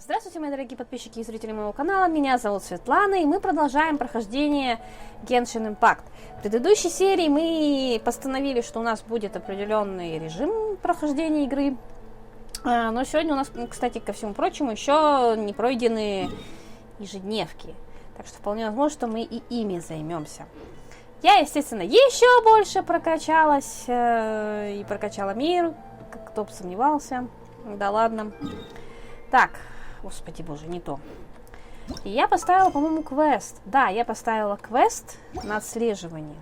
Здравствуйте, мои дорогие подписчики и зрители моего канала, меня зовут Светлана, и мы продолжаем прохождение Genshin Impact. В предыдущей серии мы постановили, что у нас будет определенный режим прохождения игры, но сегодня у нас, кстати, ко всему прочему, еще не пройдены ежедневки, так что вполне возможно, что мы и ими займемся. Я, естественно, еще больше прокачалась и прокачала мир, кто бы сомневался, да ладно. Так, господи боже, не то. И я поставила, по-моему, квест. Да, я поставила квест на отслеживание.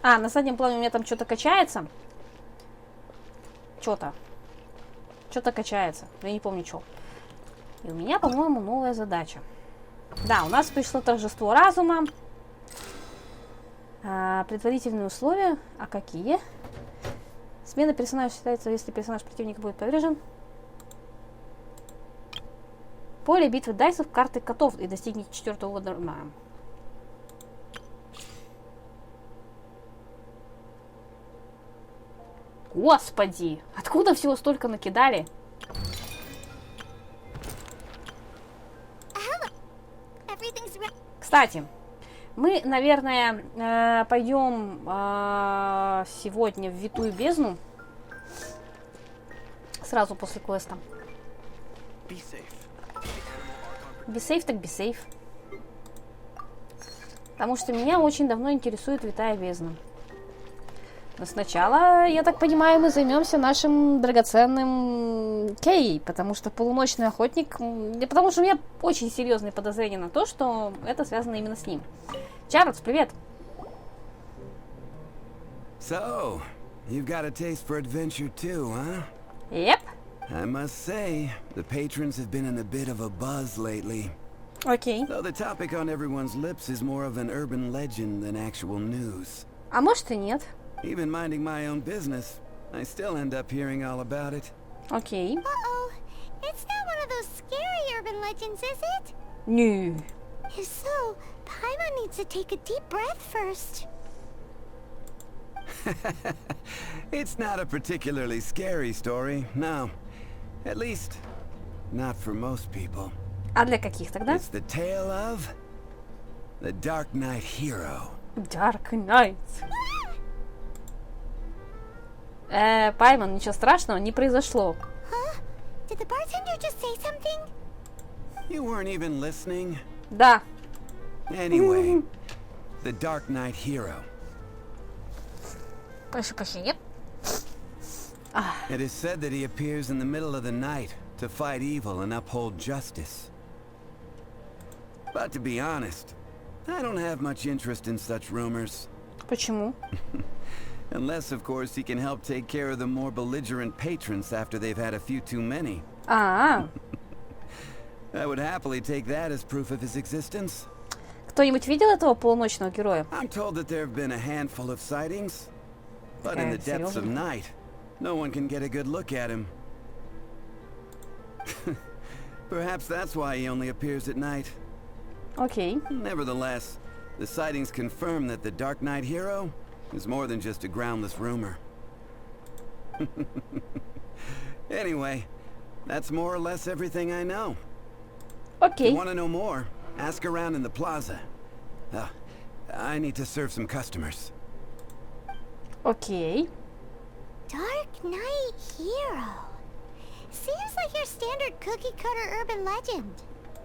А, на заднем плане у меня там что-то качается. Что-то качается. Но я не помню, что. И у меня, по-моему, новая задача. Да, у нас пришло торжество разума. Предварительные условия. А какие? Смена персонажа считается, если персонаж противника будет повержен. Поле битвы дайсов, карты котов и достигнет 4-го уровня. Господи! Откуда всего столько накидали? Кстати, мы, наверное, пойдем сегодня в Витую бездну. Сразу после квеста. Be safe, так be safe. Потому что меня очень давно интересует Витая бездна. Но сначала, я так понимаю, мы займемся нашим драгоценным Кей, потому что полуночный охотник... Потому что у меня очень серьезные подозрения на то, что это связано именно с ним. Чарльз, привет! So, you've got a taste for adventure too, huh? Yep. I must say, the patrons have been in a bit of a buzz lately. Окей. Though the topic on everyone's lips is more of an urban legend than actual news. А может и нет. Even minding my own business, I still end up hearing all about it. Окей. Uh-oh. It's not one of those scary urban legends, is it? Не. If so, Paimon needs to take a deep breath first. It's not a particularly scary story, no. At least, not for most people. А для каких тогда? It's the tale of the Dark Knight hero. Dark Knight. Паймон, ничего страшного не произошло. Huh? Did the bartender just say something? You weren't even listening. Да. Anyway, the Dark Knight hero. Прошу прощения. It is said that he appears in the middle of the night to fight evil and uphold justice. But to be honest, I don't have much interest in such rumors. Почему? Unless, of course, he can help take care of the more belligerent patrons after they've had a few too many. А, I would happily take that as proof of his existence. кто-нибудь видел этого полуночного героя? I'm told that there have been a handful of sightings, but in the depths of night, no one can get a good look at him. Perhaps that's why he only appears at night. Окей. Nevertheless, the sightings confirm that the Dark Knight hero is more than just a groundless rumor. Anyway, that's more or less everything I know. If you Окей. want to know more, ask around in the plaza. I need to serve some customers. Окей. Dark Knight Hero. Seems like your standard cookie-cutter urban legend,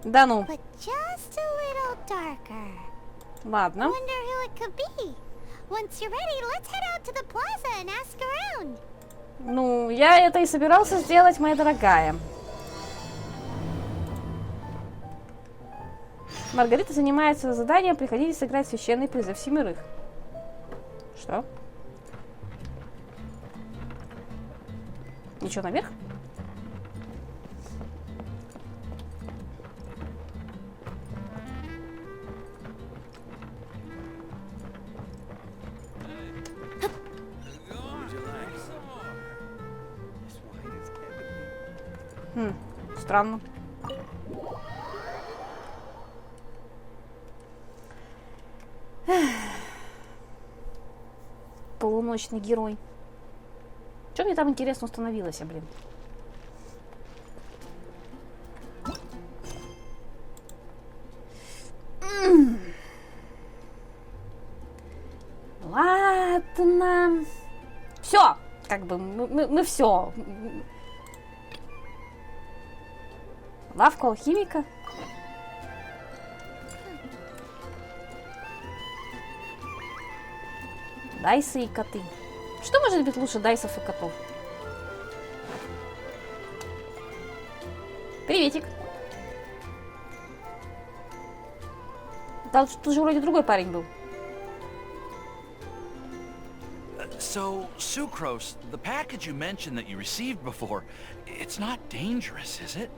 Да ну. but just a little darker. Ладно. Wonder who it could be. Once you're ready, let's head out to the plaza and ask around. Ну, я это и собирался сделать, моя дорогая. Маргарита занимается заданием приходить и сыграть священный призыв семерых. Что? Ничего, наверх? Странно. Полуночный герой. Что мне там интересно установилось, блин? Ладно. Все, как бы мы все. Лавку алхимика. Дайсы и коты. Что может быть лучше дайсов и котов? Приветик. Тут же вроде другой парень был. So, Sucrose, the package you mentioned that you received before, it's not dangerous, is it?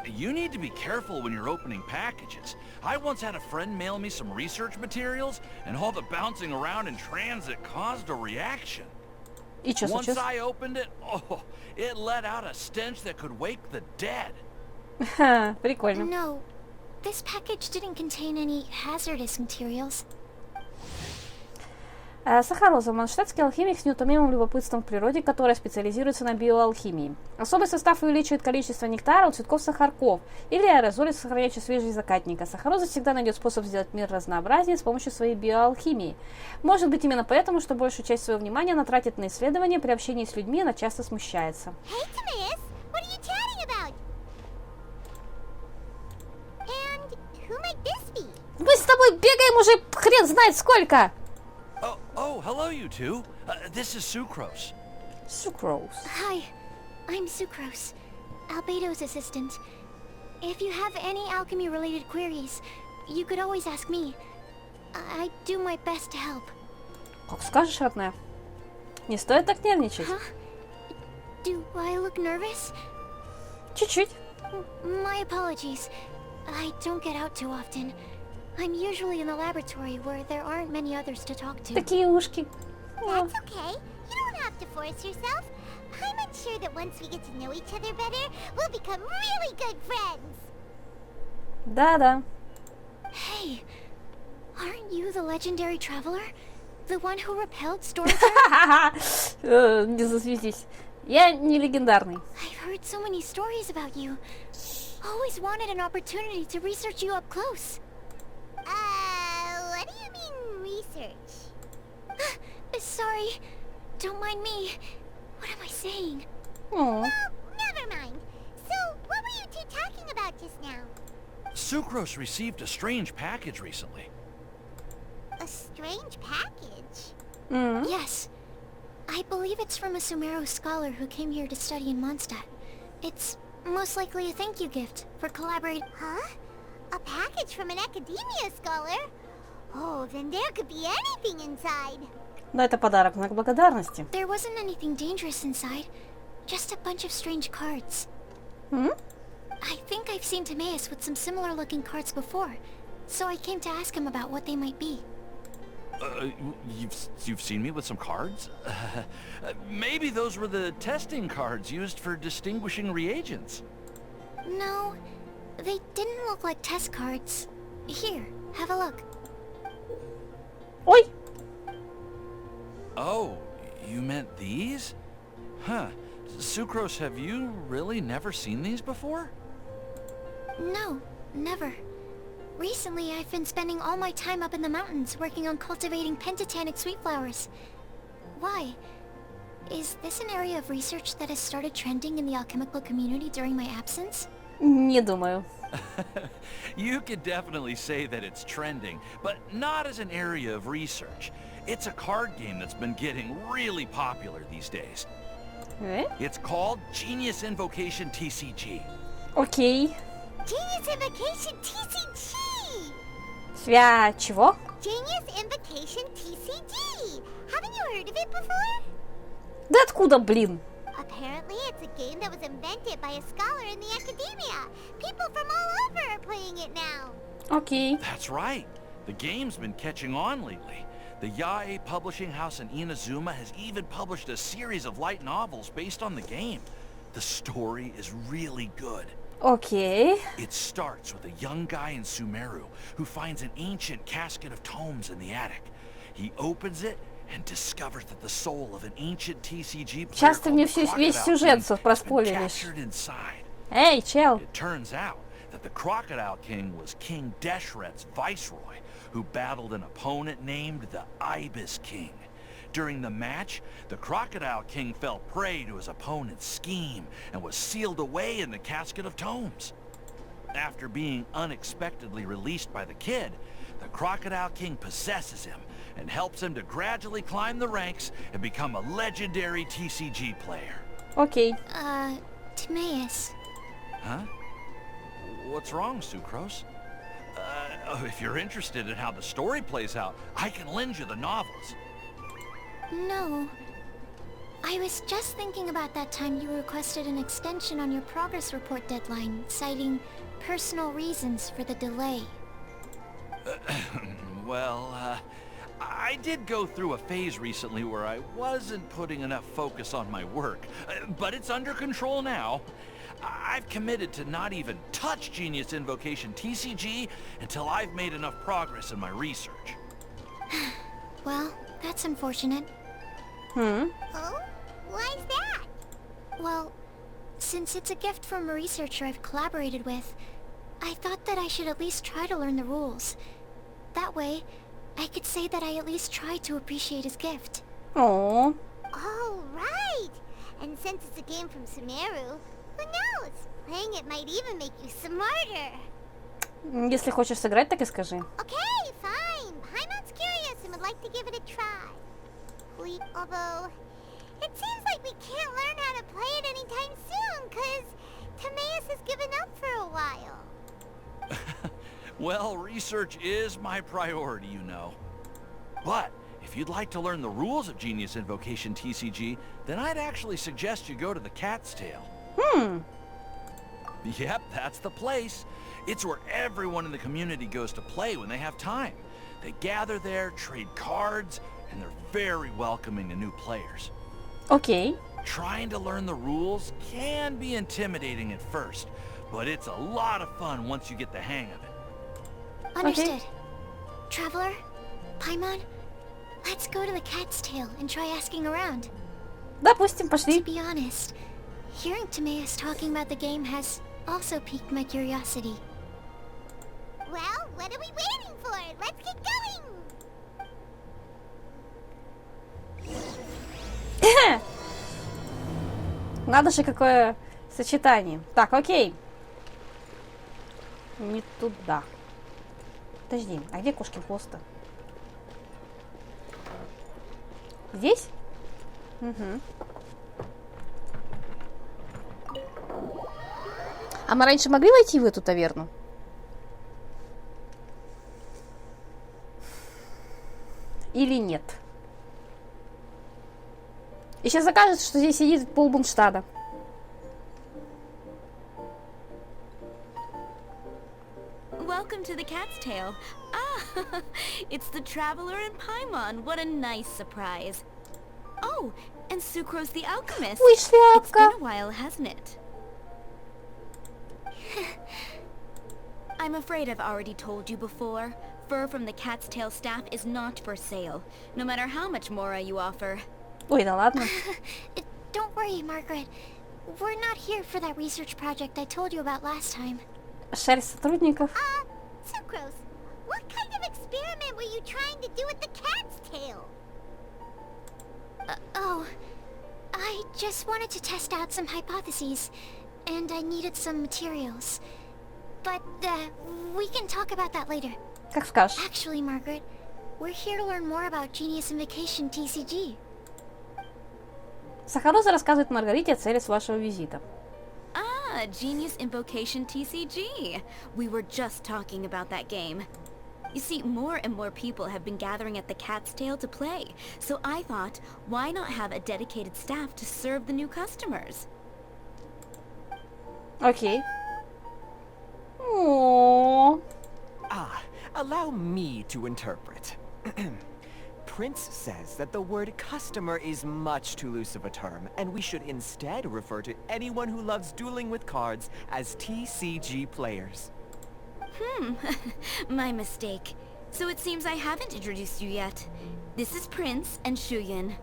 You need to be careful when you're opening packages. I once had a friend mail me some research materials, and all the bouncing around in transit caused a reaction. И чё Once случилось? I opened it, oh, it let out a stench that could wake the dead. Ха, прикольно. No, this package didn't contain any hazardous materials. Сахароза. Манштатский алхимик с неутомимым любопытством в природе, которая специализируется на биоалхимии. Особый состав увеличивает количество нектара у цветков сахарков или аэрозоли, сохраняющих свежесть закатника. Сахароза всегда найдет способ сделать мир разнообразнее с помощью своей биоалхимии. Может быть именно поэтому, что большую часть своего внимания она тратит на исследования, при общении с людьми она часто смущается. Hey, Timaeus, what are you chatting about? And who might this be? Мы с тобой бегаем уже хрен знает сколько! Oh, hello, you two. This is Sucrose. Sucrose. Hi, I'm Sucrose, Albedo's assistant. If you have any alchemy-related queries, you could always ask me. I do my best to help. Как скажешь, родная. Не стоит так нервничать. Huh? Do I look nervous? Чуть-чуть. My apologies. I don't get out too often. I'm usually in the laboratory where there aren't many others to talk to. Такие ушки. That's okay. You don't have to force yourself. I'm sure that once we get to know each other better, we'll become really good friends. Да-да. Hey, aren't you the legendary traveler? The one who repelled storms? Не зазвездись. Я не легендарный. I've heard so many stories about you. Always wanted an opportunity to research you up close. What do you mean research? Sorry, don't mind me. What am I saying? О, Never mind. So, what were you two talking about just now? Sucrose received a strange package recently. A strange package? м. Yes. I believe it's from a Sumeru scholar who came here to study in Mondstadt. It's most likely a thank you gift for collaborating. Huh? A package from an academia scholar? Oh, then there could be anything inside. Да, это подарок в знак благодарности. There wasn't anything dangerous inside. Just a bunch of strange cards. М? I think I've seen Timaeus with some similar looking cards before, so I came to ask him about what they might be. You've seen me with some cards? Maybe those were the testing cards used for distinguishing reagents. No, they didn't look like test cards. Here, have a look. Ой! Oh, you meant these? Huh. Sucrose, have you really never seen these before? No, never. Recently, I've been spending all my time up in the mountains working on cultivating pentatonic sweet flowers. Why? Is this an area of research that has started trending in the alchemical community during my absence? Не думаю. You could definitely say that it's trending, but not as an area of research. It's a card game that's been getting really popular these days. It's called Genius Invocation TCG. Окей. Genius Invocation TCG! Чего? Genius Invocation TCG! Haven't you heard of it before? Да откуда, блин? Apparently, it's a game that was invented by a scholar in the academia. People from all over are playing it now. Окей. That's right. The game's been catching on lately. The Yae publishing house in Inazuma has even published a series of light novels based on the game. The story is really good. Окей. It starts with a young guy in Sumeru who finds an ancient casket of tomes in the attic. He opens it, and discovers that the soul of an ancient TCG player Сейчас ты called мне the весь Crocodile сюжет King has been проспойлеришь. captured inside. Эй, чел! It turns out that the Crocodile King was King Deshret's viceroy, who battled an opponent named the Ibis King. During the match, the Crocodile King fell prey to his opponent's scheme and was sealed away in the Casket of Tomes. After being unexpectedly released by the kid, the Crocodile King possesses him and helps him to gradually climb the ranks and become a legendary TCG player. Окей. Timaeus. Huh? What's wrong, Sucrose? If you're interested in how the story plays out, I can lend you the novels. No. I was just thinking about that time you requested an extension on your progress report deadline, citing personal reasons for the delay. Well, I did go through a phase recently where I wasn't putting enough focus on my work, but it's under control now. I've committed to not even touch Genius Invocation TCG until I've made enough progress in my research. Well, that's unfortunate. Хм. Oh? Why's that? Well, since it's a gift from a researcher I've collaborated with, I thought that I should at least try to learn the rules. That way, I could say that I at least tried to appreciate his gift. О. Oh, right! And since it's a game from Sumeru, who knows? Playing it might even make you smarter. Если хочешь сыграть, так и скажи. Okay, fine. Paimon's curious and would like to give it a try. Although, it seems like we can't learn how to play it anytime soon, because Timaeus has given up for a while. Well, research is my priority, you know. But if you'd like to learn the rules of Genius Invocation TCG, then I'd actually suggest you go to the Cat's Tail. Yep, that's the place. It's where everyone in the community goes to play when they have time. They gather there, trade cards, and they're very welcoming to new players. Окей. Trying to learn the rules can be intimidating at first, but it's a lot of fun once you get the hang of it. Understood. Traveler, Paimon, let's go to the Cat's Tail and try asking around. Допустим, To пошли. be honest, hearing Timaeus talking about the game has also piqued my curiosity. Well, what are we waiting for? Let's get going! Надо же, какое сочетание. Так, окей. Не туда. Подожди, а где кошкин хвост-то? Здесь? Угу. А мы раньше могли войти в эту таверну? Или нет? И сейчас окажется, что здесь сидит пол Бунштада. Welcome to the Cat's Tail. Ah, it's the Traveler and Paimon. What a nice surprise. Oh, and Sucrose the Alchemist. Ой, It's been шляпка. a while, hasn't it? I'm afraid I've already told you before. Fur from the Cat's Tail staff is not for sale, no matter how much Mora you offer. Ой, да ладно. Don't worry, Margaret. We're not here for that research project I told you about last time. Шерсть сотрудников. Sucrose, what kind of experiment were you trying to do with the cat's tail? Oh, I just wanted to test out some hypotheses, and I needed some materials. But, we can talk about that later. Как скажешь. Actually, Margaret, we're here to learn more about Genius Invocation TCG. Сахароза рассказывает Маргарите о цели с вашего визита. Ah, Genius Invocation TCG. We were just talking about that game. You see, more and more people have been gathering at the Cat's Tail to play, so I thought, why not have a dedicated staff to serve the new customers? Окей. О. Allow me to interpret. Prince says that the word customer is much too loose of a term, and we should instead refer to anyone who loves dueling with cards as TCG players. My mistake. So it seems I haven't introduced you yet. This is Prince and Shuyan.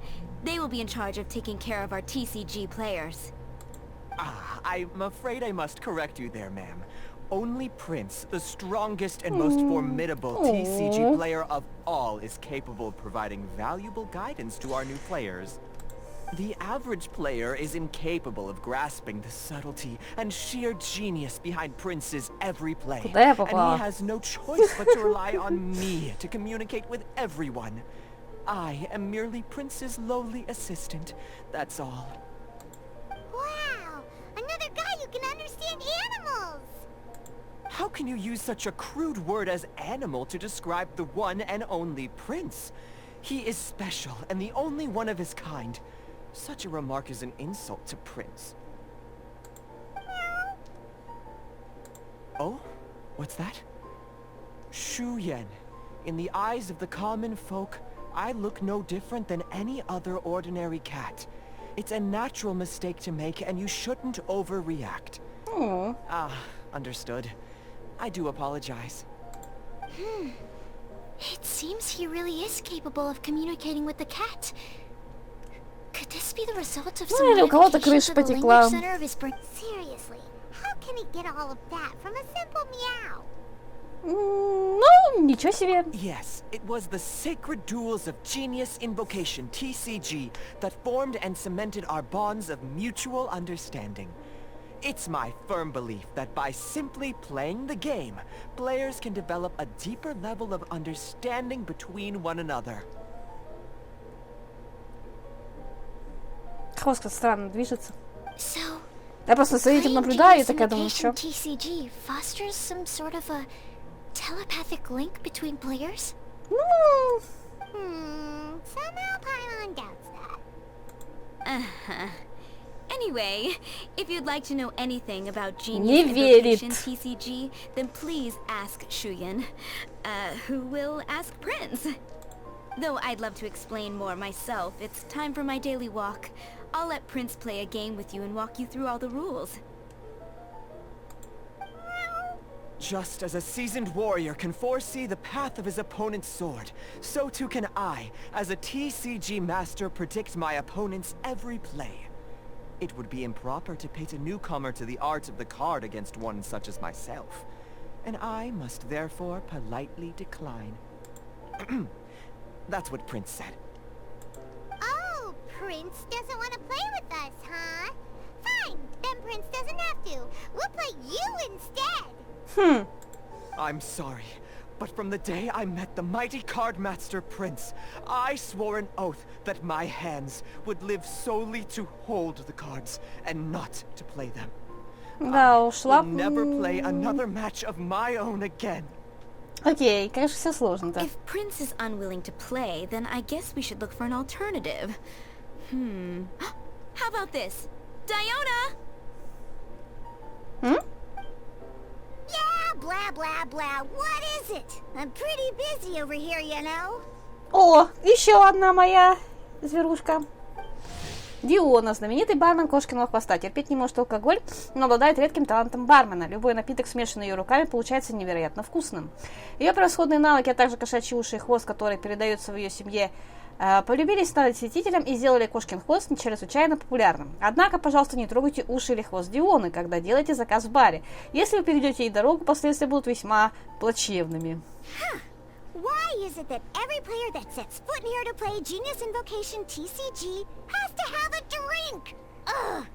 They will be in charge of taking care of our TCG players. I'm afraid I must correct you there, ma'am. Only Prince, the strongest and most formidable TCG player of all, is capable of providing valuable guidance to our new players. The average player is incapable of grasping the subtlety and sheer genius behind Prince's every play. And he has no choice but to rely on me to communicate with everyone. I am merely Prince's lowly assistant, that's all. Wow! Another guy who can understand animals! How can you use such a crude word as animal to describe the one and only Prince? He is special and the only one of his kind. Such a remark is an insult to Prince. Oh? What's that? Shuyan. In the eyes of the common folk, I look no different than any other ordinary cat. It's a natural mistake to make, and you shouldn't overreact. Understood. I do apologize. It seems he really is capable of communicating with the cat. Could this be the result of some modifications of the language center of his brain? Seriously, how can he get all of that from a simple meow? Ну, ничего себе. Yes, it was the sacred duels of Genius Invocation, TCG, that formed and cemented our bonds of mutual understanding. It's my firm belief that by simply playing the game, players can develop a deeper level of understanding between one another. Хвост как странно движется. So, Я просто за этим наблюдаю и такая думаю, что... TCG fosters some sort of a telepathic link between players? Ну... Somehow Paimon doubts that. Anyway, if you'd like to know anything about Genius Invocation TCG, then please ask Shuyan, who will ask Prince. Though I'd love to explain more myself, it's time for my daily walk. I'll let Prince play a game with you and walk you through all the rules. Just as a seasoned warrior can foresee the path of his opponent's sword, so too can I, as a TCG master, predict my opponent's every play. It would be improper to pit a newcomer to the art of the card against one such as myself, and I must therefore politely decline. That's what Prince said. Oh, Prince doesn't want to play with us, huh? Fine, then Prince doesn't have to. We'll play you instead. I'm sorry, but from the day I met the mighty card master Prince, I swore an oath that my hands would live solely to hold the cards and not to play them. Да уж, I will never play another match of my own again. Окей, конечно, все сложно-то. If Prince is unwilling to play, then I guess we should look for an alternative. How about this? Diona! Yeah, blah, blah, blah. What is it? I'm pretty busy over here, you know. О, еще одна моя зверушка. Диона, знаменитый бармен кошкиного хвоста, терпеть не может алкоголь, но обладает редким талантом бармена. Любой напиток, смешанный ее руками, получается невероятно вкусным. Ее превосходные навыки, а также кошачьи уши и хвост, который передается в ее семье, полюбились стать святителем и сделали кошкин хвост чрезвычайно популярным. Однако, пожалуйста, не трогайте уши или хвост Дионы, когда делаете заказ в баре. Если вы перейдете ей дорогу, последствия будут весьма плачевными. Why is it that every player that sets foot in here to play Genius Invocation TCG has to have a drink? Ugh!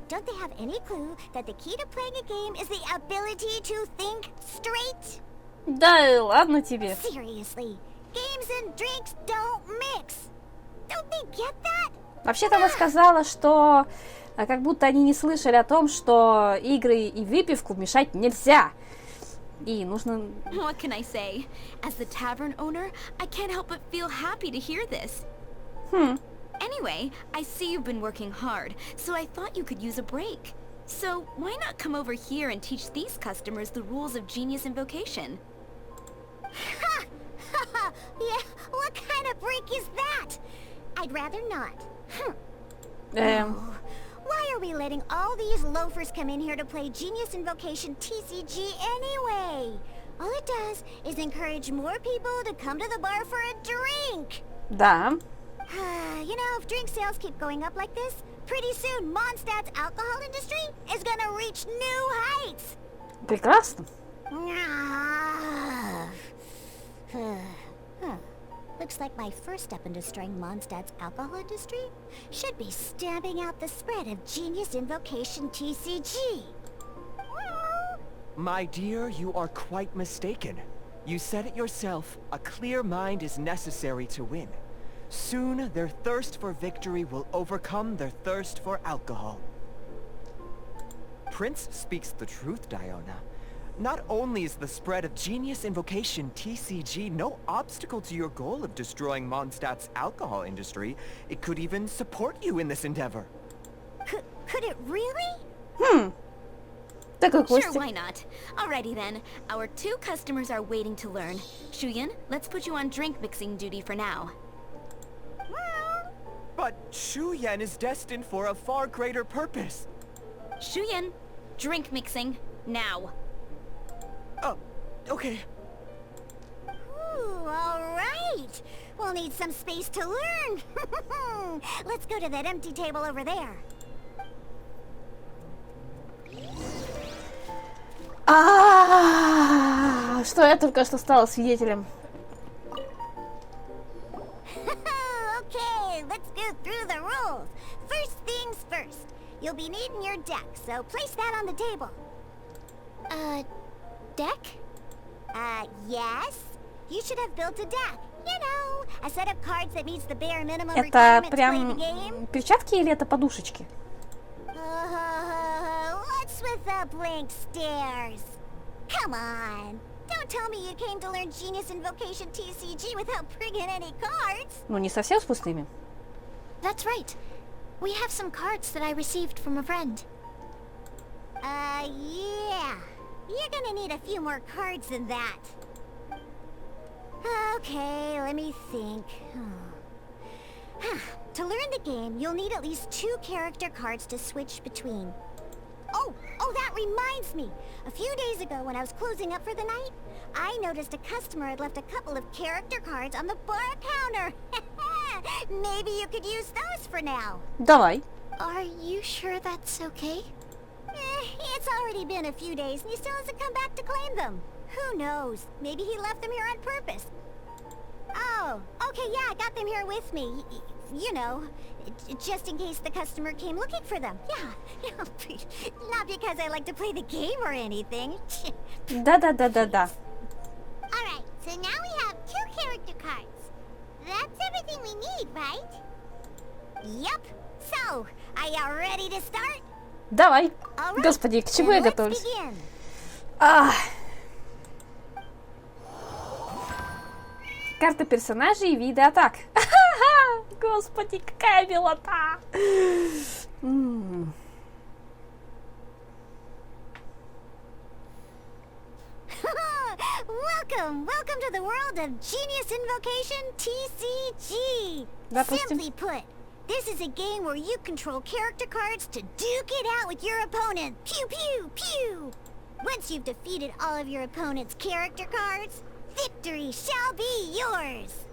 Don't they have any clue that the key to playing a game is the ability to think straight? Да ладно тебе. Seriously, games and drinks don't mix. Don't they get that? Вообще-то она сказала, что как будто они не слышали о том, что игры и выпивку мешать нельзя. И нужно... What can I say? As the tavern owner, I can't help but feel happy to hear this. Anyway, I see you've been working hard, so I thought you could use a break. So why not come over here and teach these customers the rules of Genius Invocation? Ha! Yeah, what kind of break is that? I'd rather not. Why are we letting all these loafers come in here to play Genius Invocation TCG anyway? All it does is encourage more people to come to the bar for a drink. Да. You know, if drink sales keep going up like this, pretty soon Mondstadt's alcohol industry is gonna reach new heights. Прекрасно. Looks like my first step in destroying Mondstadt's alcohol industry should be stamping out the spread of Genius Invocation TCG. My dear, you are quite mistaken. You said it yourself, a clear mind is necessary to win. Soon, their thirst for victory will overcome their thirst for alcohol. Prince speaks the truth, Diona. Not only is the spread of Genius Invocation TCG no obstacle to your goal of destroying Mondstadt's alcohol industry, it could even support you in this endeavor. Could it really? Такой Sure, Костик. why not? Alrighty then. Our 2 customers are waiting to learn. Shuyan, let's put you on drink mixing duty for now. But Shu Yan is destined for a far greater purpose. Shuyan, drink mixing, now. Oh, okay. Ooh, all right. We'll need some space to learn. Let's go to that empty table over there. Что я только что стала свидетелем. Okay, let's go through the rules. First things first. You'll be needing your deck, so place that on the table. Deck? Yes. You should have built a deck. You know, a set of cards that meets the bare minimum Это requirement to play прям the game. перчатки или это подушечки? What's with the blank stares? Come on. Don't tell me you came to learn Genius Invocation TCG without bringing any cards. Ну, не совсем с пустыми. That's right. We have some cards that I received from a friend. Yeah. You're gonna need a few more cards than that. Okay, let me think. To learn the game, you'll need at least 2 character cards to switch between. Oh, that reminds me. A few days ago, when I was closing up for the night, I noticed a customer had left a couple of character cards on the bar counter. Maybe you could use those for now. Давай. Are you sure that's okay? It's already been a few days and he still hasn't come back to claim them. Who knows? Maybe he left them here on purpose. Oh, okay, yeah, I got them here with me. You know, just in case the customer came looking for them. Yeah, not because I like to play the game or anything. Да-да-да-да-да. Alright, so now we have 2 character cards. That's everything we need, right? Yup. So, are you ready to start? Давай. All right, Господи, к чему then я let's готовлюсь? begin. Карта персонажей и виды атак. Господи, какая милота! Welcome to the world of Genius Invocation TCG. Допустим. Simply put, this is a game where you control character cards to duke it out with your opponent. Pew pew pew. Once you've defeated all of your opponent's character cards, victory shall be yours.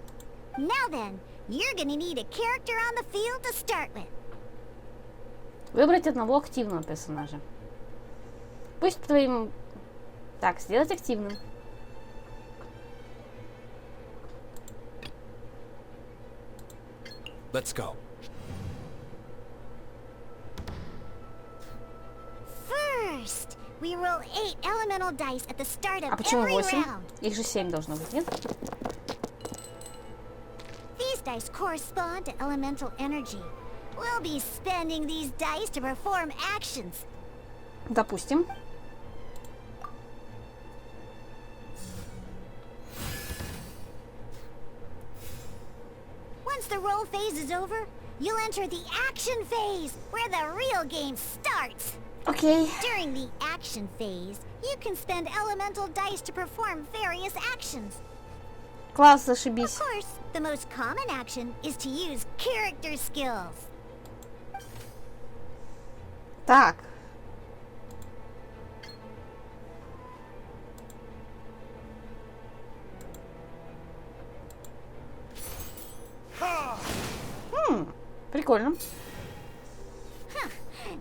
Now then, you're gonna need a character on the field to start with. Выбрать одного активного персонажа. Пусть твоим... Так, сделать активным. Let's go. First, we roll 8 elemental dice at the start of А почему every 8? round. Их же 7 должно быть, нет? These dice correspond to elemental energy. We'll be spending these dice to perform actions. Допустим. Once the roll phase is over, you'll enter the action phase, where the real game starts. Окей. During the action phase, you can spend elemental dice to perform various actions. Класс, Of зашибись. course, the most common action is to use character skills. Так. Прикольно.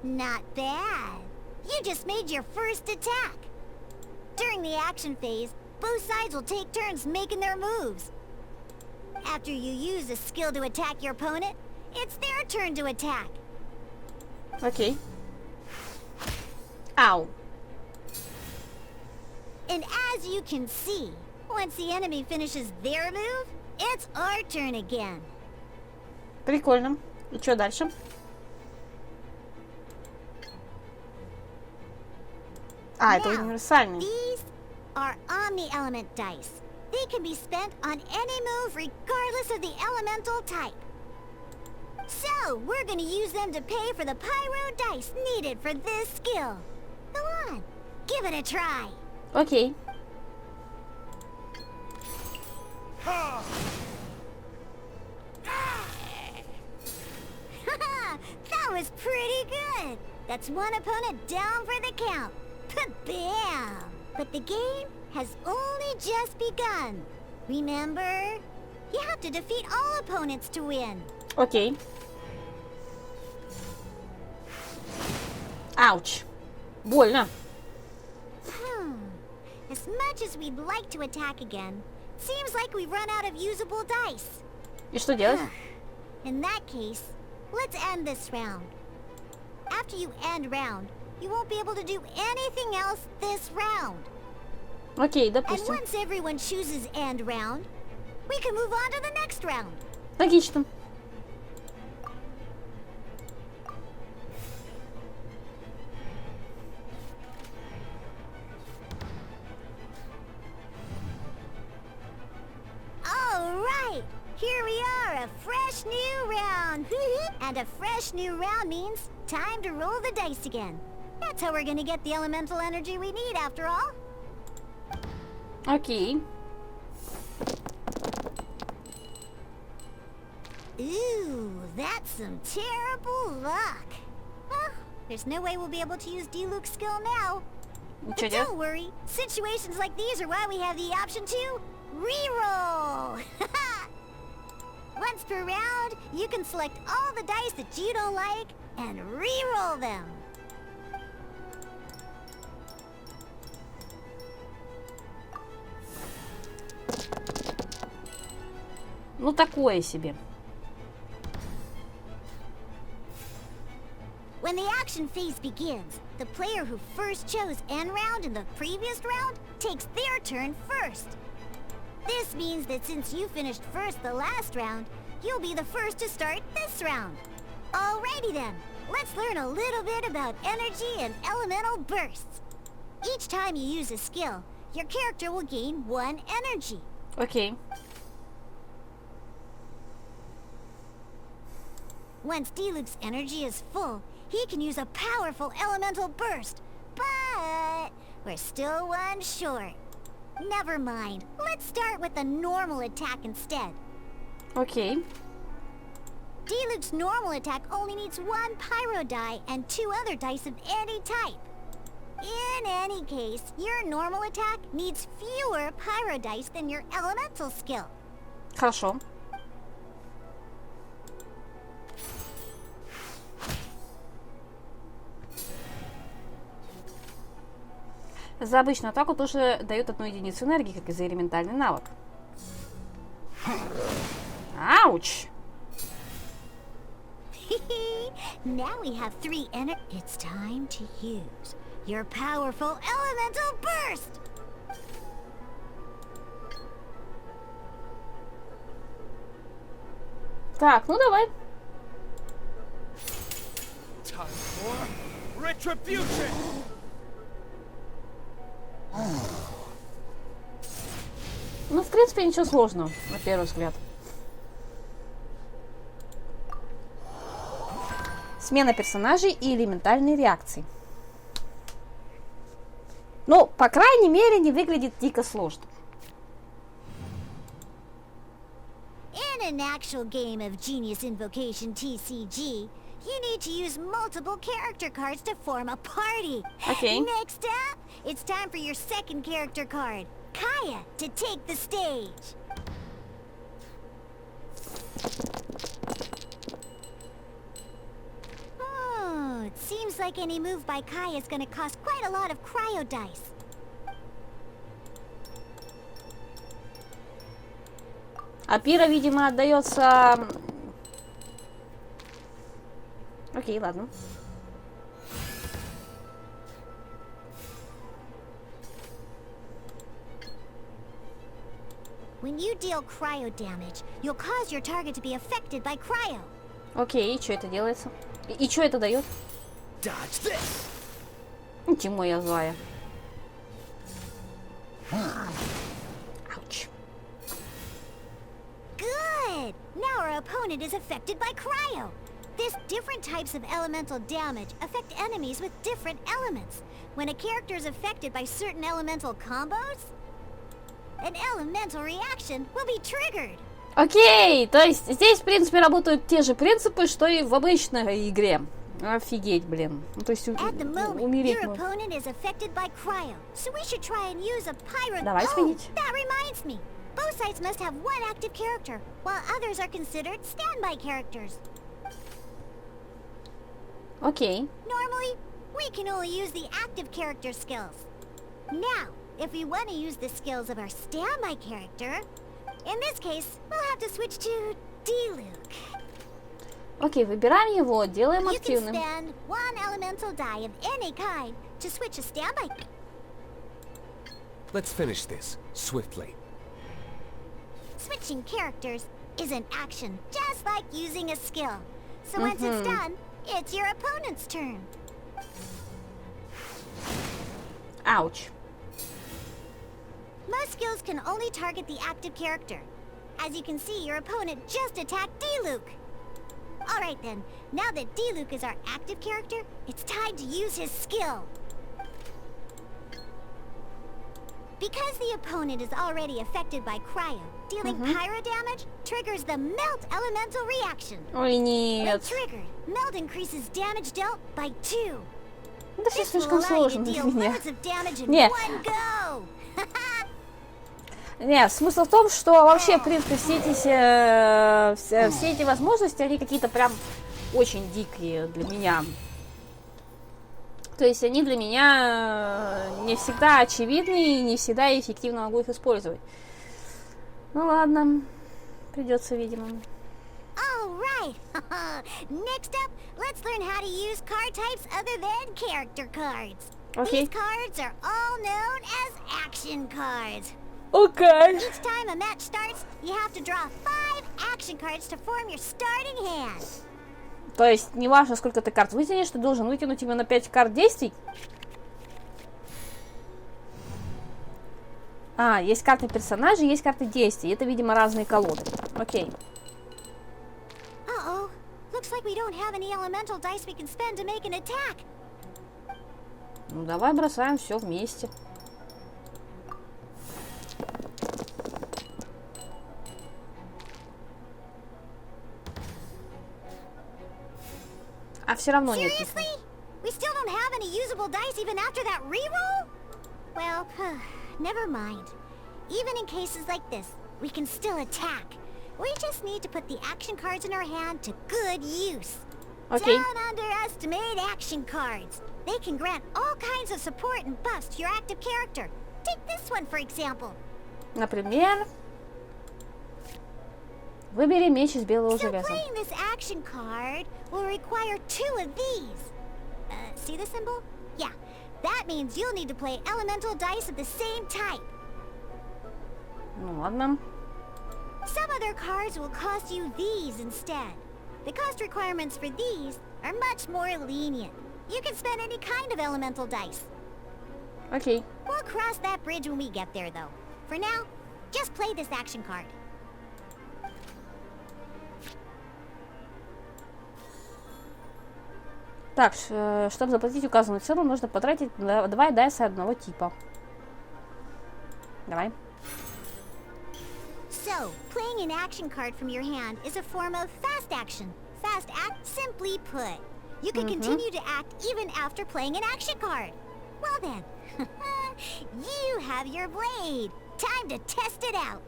Not bad. You just made your first attack. During the action phase, both sides will take turns making their moves. After you use a skill to attack your opponent, it's their turn to attack. Окей. Ау. And as you can see, once the enemy finishes their move, it's our turn again. Прикольно. И что дальше? Это Now, универсальный. these are omni-element dice. They can be spent on any move regardless of the elemental type. So, we're gonna use them to pay for the pyro dice needed for this skill. Go on, give it a try. Окей. That was pretty good. That's one opponent down for the count. Bam! But the game has only just begun. Remember? You have to defeat all opponents to win. Окей. Ауч. Больно. As much as we'd like to attack again, seems like we've run out of usable dice. И что делать? In that case, let's end this round. After you end round, you won't be able to do anything else this round. Окей, And допустим. once everyone chooses end round, we can move on to the next round. Логично. Alright, here we are, a fresh new round. And a fresh new round means time to roll the dice again. That's how we're gonna get the elemental energy we need after all. Окей. Ooh, that's some terrible luck. Well, there's no way we'll be able to use Diluc's skill now. И что But делать? don't worry, situations like these are why we have the option to reroll. Once per round, you can select all the dice that you don't like and reroll them. Ну, такое себе. When the action phase begins, the player who first chose end round in the previous round takes their turn first. This means that since you finished first the last round, you'll be the first to start this round. Alrighty then, let's learn a little bit about energy and elemental bursts. Each time you use a skill, your character will gain 1 energy. Окей. Once Diluc's energy is full, he can use a powerful elemental burst. But we're still 1 short. Never mind. Let's start with a normal attack instead. Окей. Diluc's normal attack only needs 1 pyro die and 2 other dice of any type. In any case, your normal attack needs fewer pyro dice than your elemental skill. Хорошо. За обычную атаку тоже дает 1 единицу энергии, как и за элементальный навык. Ауч! Now we have 3 It's time to use your powerful elemental burst! Так, ну давай. Time for retribution! Ну, в принципе, ничего сложного, на первый взгляд. Смена персонажей и элементальные реакции. Ну, по крайней мере, не выглядит дико сложно. In an actual game of Genius Invocation TCG, you need to use multiple character cards to form a party. Okay. Next up, it's time for your second character card, Kaya, to take the stage. Seems like any move by Kai is gonna cost quite a lot of cryo dice. А пира, видимо, отдается... Окей, ладно. When you deal cryo damage, you'll cause your target to be affected by cryo. Окей, и что это делается? И что это дает? Dodge this. Чему я злая? Ауч. Good! Now our opponent is affected by cryo. This different types of elemental damage affect enemies with different elements. When a character is affected by certain elemental combos, an elemental reaction will be triggered. Окей, то есть здесь, в принципе, работают те же принципы, что и в обычной игре. Офигеть, блин. Ну, то есть умереть your можно. opponent is affected by cryo, so we should try and use a pyro. Давай сменить. That reminds me. Both sides must have one active character, while others are considered standby characters. Окей. Normally, we can only use the active character skills. Now, if we want to use the skills of our standby character, in this case, we'll have to switch to D-Luke. Окей, выбираем его, делаем You can активным. spend one elemental die of any kind to switch a standby. Let's finish this swiftly. Switching characters is an action, just like using a skill. So once it's done, it's your opponent's turn. Ауч. Most skills can only target the active character. As you can see, your opponent just attacked D-Luke. Alright then, now that D-Luke is our active character, it's time to use his skill. Because the opponent is already affected by cryo, dealing pyro damage triggers the melt elemental reaction. Ой, When нет. triggered, melt increases damage dealt by 2. Это все This will слишком allow you to сложно для deal меня. loads of damage in Не. one go. Нет, смысл в том, что вообще, в принципе, все эти возможности, они какие-то прям очень дикие для меня. То есть они для меня не всегда очевидны и не всегда я эффективно могу их использовать. Ну ладно, придется, видимо. All right. Next up, let's learn how to use card types other than character cards. Окей. These cards are all known as action cards. Окей. Each time a match starts, you have to draw 5 action cards to form your starting hand. То есть, неважно, сколько ты карт вытянешь, ты должен вытянуть именно 5 карт действий? А, есть карты персонажей, есть карты действий. Это, видимо, разные колоды. Окей. Uh-oh. Looks like we don't have any elemental dice we can spend to make an attack. Ну, давай бросаем все вместе. А все равно нет. Seriously? We still don't have any usable dice even after that reroll? Well, never mind. Even in cases like this, we can still attack. We just need to put the action cards in our hand to good use. Окей. Don't underestimate action cards. They can grant all kinds of support and buffs to your active character. Take this one, for example. Например, выбери меч из белого So железа. playing this action card will require 2 of these. See the symbol? Yeah. That means you'll need to play elemental dice of the same type. Ну ладно. Some other cards will cost you these instead. The cost requirements for these are much more lenient. You can spend any kind of elemental dice. Окей. We'll cross that bridge when we get there, though. For now, just play this action card. Так, чтобы заплатить указанную цену, нужно потратить 2 дайса одного типа. Давай. So, playing an action card from your hand is a form of fast action. Fast act, simply put. You can continue to act even after playing an action card. Well then, you have your blade. Time to test it out.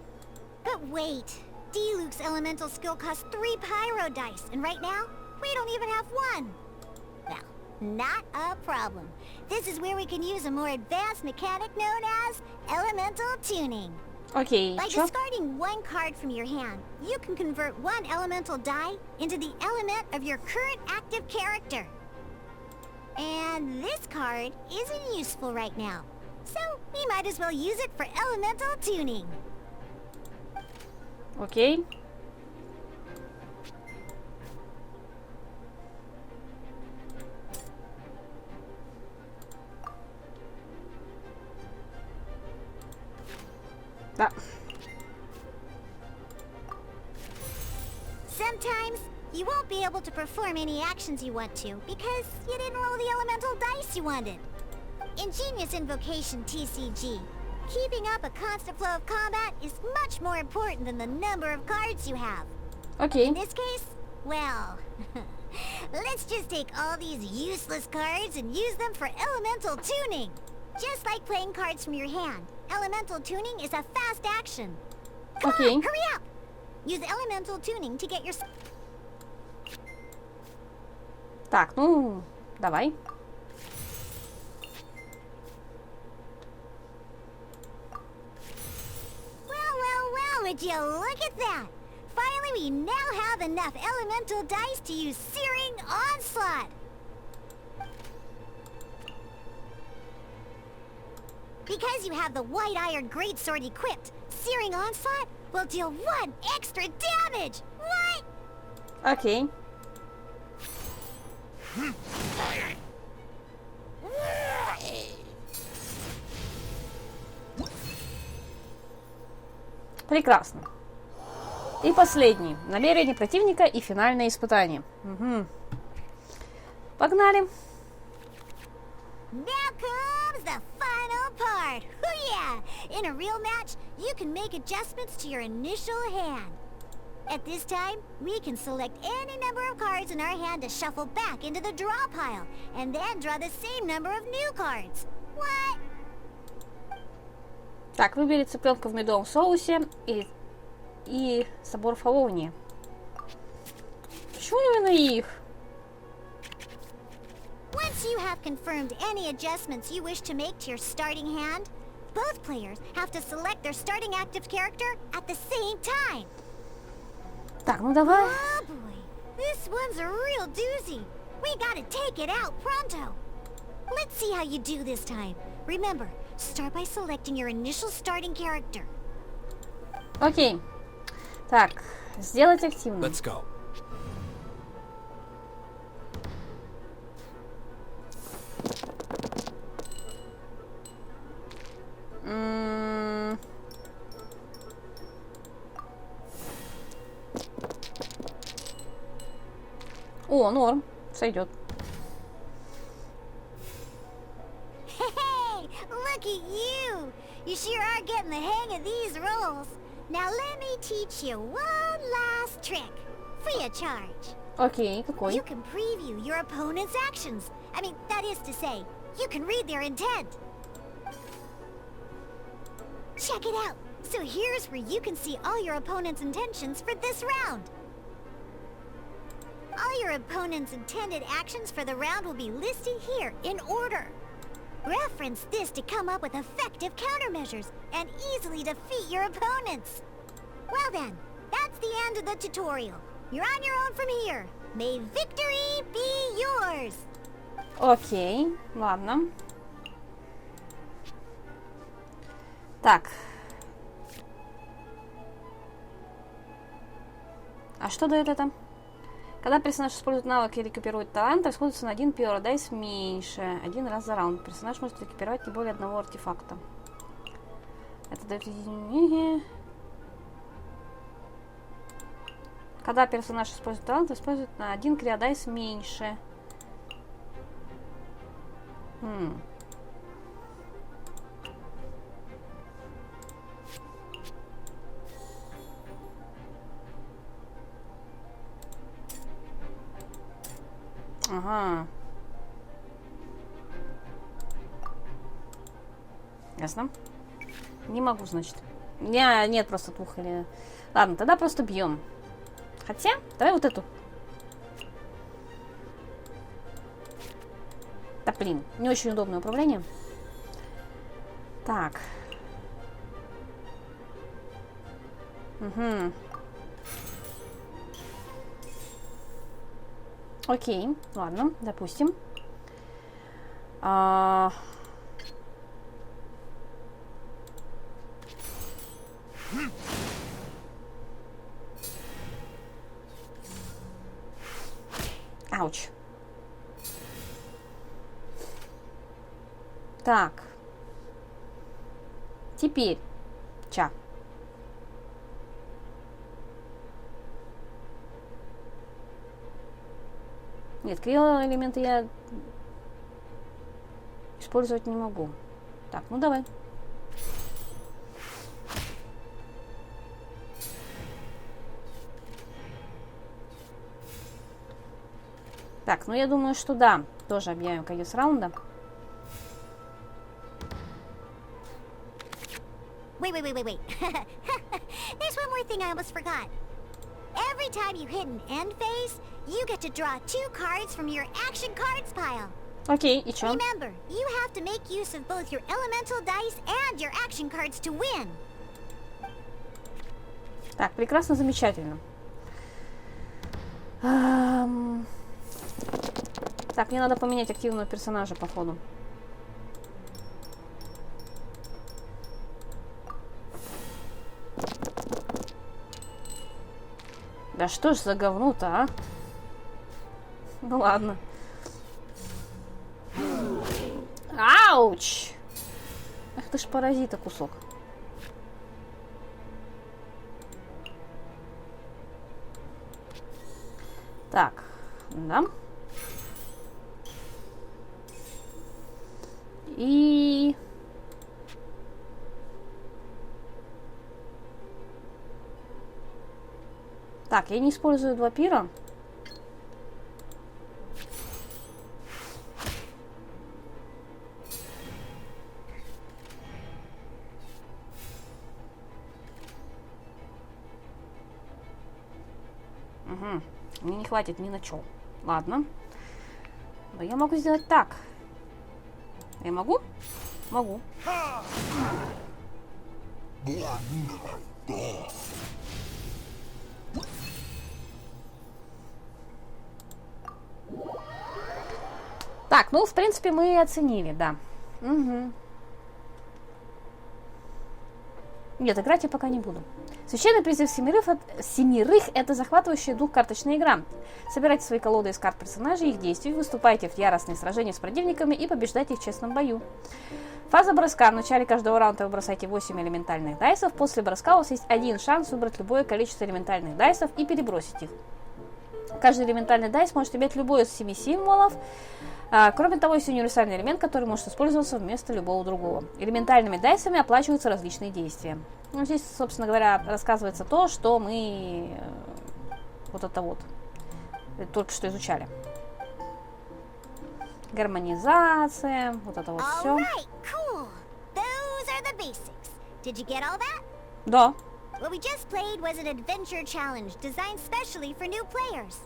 But wait, D-Luke's elemental skill costs 3 pyro dice, and right now, we don't even have 1. Well, Not a problem. This is where we can use a more advanced mechanic known as elemental tuning. Окей, By чё? discarding one card from your hand, you can convert one elemental die into the element of your current active character. And this card isn't useful right now, so we might as well use it for elemental tuning. Окей. Да. Sometimes you won't be able to perform any actions you want to because you didn't roll the elemental dice you wanted. Ingenious Invocation TCG. Keeping up a constant flow of combat is much more important than the number of cards you have. Окей. In this case, well, let's just take all these useless cards and use them for elemental tuning. Just like playing cards from your hand, elemental tuning is a fast action. Come Окей. on, hurry up! Use elemental tuning to get your... Так, ну, давай. Well, would you look at that? Finally, we now have enough elemental dice to use Searing Onslaught. Because you have the White Iron Greatsword equipped, Searing Onslaught will deal 1 extra damage! What? Окей. Прекрасно. И последний. Намерение противника и финальное испытание. Угу. Погнали. Now comes the final part. Oh yeah! In a real match, you can make adjustments to your initial hand. At this time, we can select any number of cards in our hand to shuffle back into the draw pile, and then draw the same number of new cards. What? Так, выбери цыпленка в медовом соусе и собор фавони. Почему именно их? Once you have confirmed any adjustments you wish to make to your starting hand, both players have to select their starting active character at the same time. Так, ну давай. Oh boy, this one's a real doozy. We gotta take it out pronto. Let's see how you do this time. Remember, start by selecting your initial starting character. Окей. Так, сделать активным. Let's go. О, норм. Сойдет. Hey, look at you! You sure are getting the hang of these rolls. Now let me teach you one last trick. Free of charge. Окей, какой? You can preview your opponent's actions. I mean, that is to say, you can read their intent. Check it out. So here's where you can see all your opponent's intentions for this round. All your opponent's intended actions for the round will be listed here in order. Reference this to come up with effective countermeasures and easily defeat your opponents. Well then, that's the end of the tutorial. You're on your own from here. May victory be yours. Окей, ладно. Так. А что дает это? Когда персонаж использует навык и рекуперирует талант, расходуется на 1 Paradise меньше. 1 раз за раунд. Персонаж может рекуперировать не более 1 артефакта. Это дает... Когда персонаж использует талант, использует на 1 Paradise меньше. Ага. Ясно. Не могу, значит. У меня нет просто 2 или... Ладно, тогда просто бьем. Хотя, давай вот эту. Блин, не очень удобное управление. Так. Угу. Окей, ладно, допустим. Ауч. Так. Теперь. Ча. Нет, крио-элементы я использовать не могу. Так, ну давай. Так, ну я думаю, что да. Тоже объявим конец раунда. Wait. There's one more thing I almost forgot. Every time you hit an end phase, you get to draw 2 cards from your action cards pile. Окей, и чё? Remember, you have to make use of both your elemental dice and your action cards to win. Так, прекрасно, замечательно. Так, мне надо поменять активного персонажа, походу. Да что ж за говно-то, а? Ну ладно. Ауч! Ах ты ж паразита кусок. Так, да. И... Так, я не использую 2 пира. Угу. Мне не хватит ни на чё. Ладно. Но я могу сделать так. Я могу? Могу. Так, ну, в принципе, мы оценили, да. Угу. Нет, играть я пока не буду. Священный призыв семерых – это захватывающая дух карточная игра. Собирайте свои колоды из карт персонажей, их действий, выступайте в яростные сражения с противниками и побеждайте их в честном бою. Фаза броска. В начале каждого раунда вы бросаете 8 элементальных дайсов. После броска у вас есть один шанс выбрать любое количество элементальных дайсов и перебросить их. Каждый элементальный дайс может иметь любой из 7 символов. Кроме того, есть универсальный элемент, который может использоваться вместо любого другого. Элементальными дайсами оплачиваются различные действия. Ну, здесь, собственно говоря, рассказывается то, что мы вот это вот только что изучали. Гармонизация, вот это вот все. Cool. Those are the basics. Did you get all that? Да. What we just played was an adventure challenge designed specially for new players.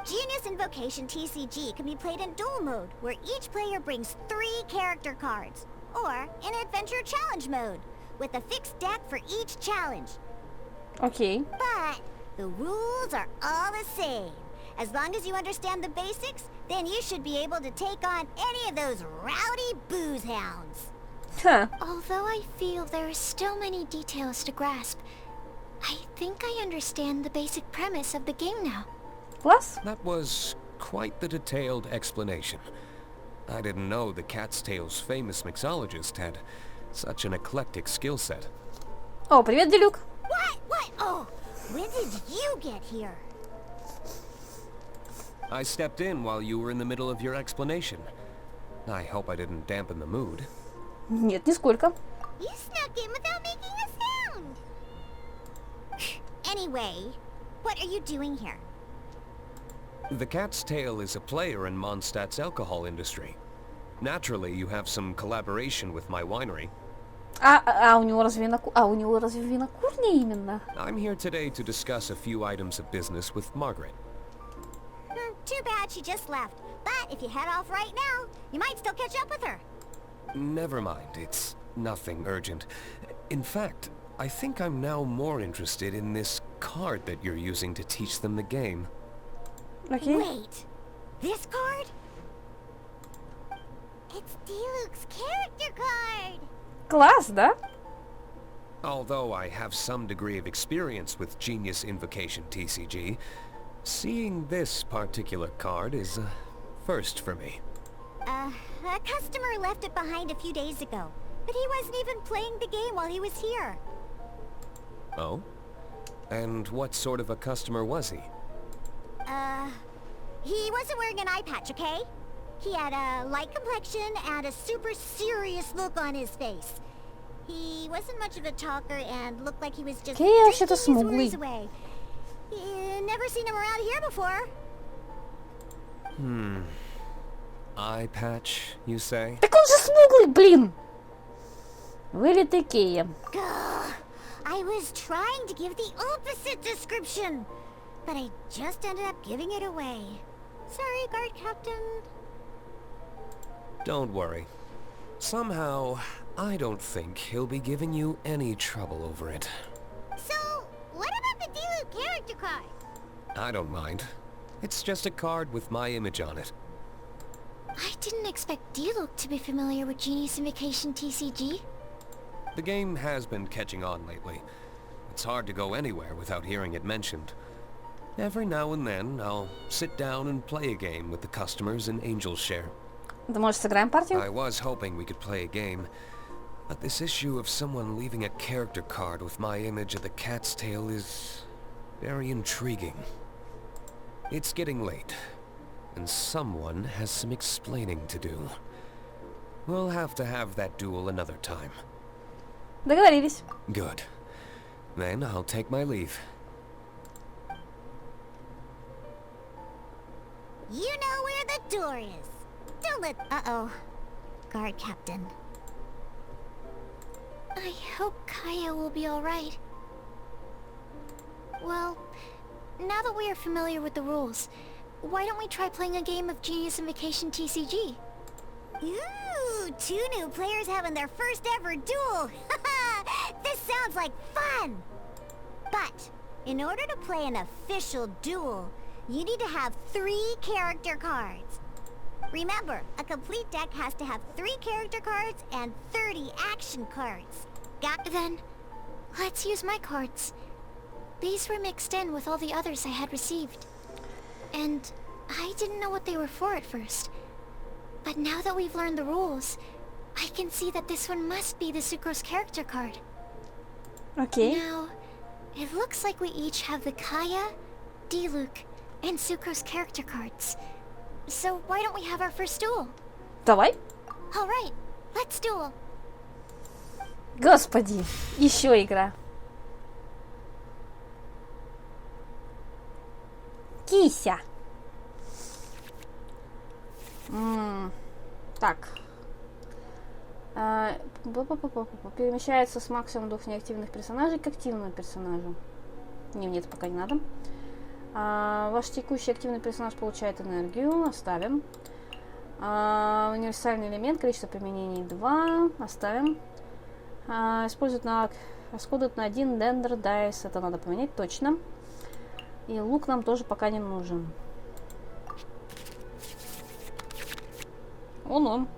Genius Invocation TCG can be played in duel mode, where each player brings 3 character cards, or in adventure challenge mode, with a fixed deck for each challenge. Окей. But the rules are all the same. As long as you understand the basics, then you should be able to take on any of those rowdy booze hounds. Ха. Although I feel there are still many details to grasp, I think I understand the basic premise of the game now. Класс. That was quite the detailed explanation. I didn't know the Cat's Tail's famous mixologist had such an eclectic skill set. О, привет, Делюк. What? Oh, when did you get here? I stepped in while you were in the middle of your explanation. I hope I didn't dampen the mood. Нет, нисколько. You snuck in without making a sound. Anyway, what are you doing here? The Cat's Tail is a player in Mondstadt's alcohol industry. Naturally, you have some collaboration with my winery. У него разве винокурня именно? I'm here today to discuss a few items of business with Margaret. Too bad she just left. But if you head off right now, you might still catch up with her. Never mind, it's nothing urgent. In fact, I think I'm now more interested in this card that you're using to teach them the game. Окей. Wait, this card? It's Diluc's character card! Класс, да? Although I have some degree of experience with Genius Invocation TCG, seeing this particular card is a first for me. A customer left it behind a few days ago, but he wasn't even playing the game while he was here. Oh? And what sort of a customer was he? He wasn't wearing an eye patch, okay? He had a light complexion and a super serious look on his face. He wasn't much of a talker and looked like he was just Окей, вообще-то drinking his worries смуглый. away. Never seen him around here before. Eye patch, you say? Так он же смуглый, блин! Вылитый Кея. Gah, I was trying to give the opposite description, but I just ended up giving it away. Sorry, guard captain. Don't worry. Somehow, I don't think he'll be giving you any trouble over it. So, what about the Diluc character card? I don't mind. It's just a card with my image on it. I didn't expect Diluc to be familiar with Genius Invocation TCG. The game has been catching on lately. It's hard to go anywhere without hearing it mentioned. Every now and then, I'll sit down and play a game with the customers in Angel's Share. Да, может, сыграем партию? I was hoping we could play a game, but this issue of someone leaving a character card with my image of the cat's tail is very intriguing. It's getting late, and someone has some explaining to do. We'll have to have that duel another time. Договорились. Good. Then I'll take my leave. You know where the door is. Don't let... Uh-oh. Guard captain. I hope Kaya will be alright. Well, now that we are familiar with the rules, why don't we try playing a game of Genius Invocation TCG? Ooh, 2 new players having their first ever duel. This sounds like fun. But, in order to play an official duel, you need to have 3 character cards. Remember, a complete deck has to have 3 character cards and 30 action cards. Got then? Let's use my cards. These were mixed in with all the others I had received. And I didn't know what they were for at first. But now that we've learned the rules, I can see that this one must be the Sucrose character card. Окей. Now, it looks like we each have the Kaya, Diluc, and Sucrose character cards. So why don't we have our first duel? Давай. Alright, let's duel. Господи, еще игра. Кися. Так. Перемещается с максимум 2 неактивных персонажей к активному персонажу. Не, мне это пока не надо. Ваш текущий активный персонаж получает энергию. Оставим. Универсальный элемент. Количество применений 2. Оставим. Расходует на 1 дендер дайс. Это надо поменять точно. И лук нам тоже пока не нужен. Он.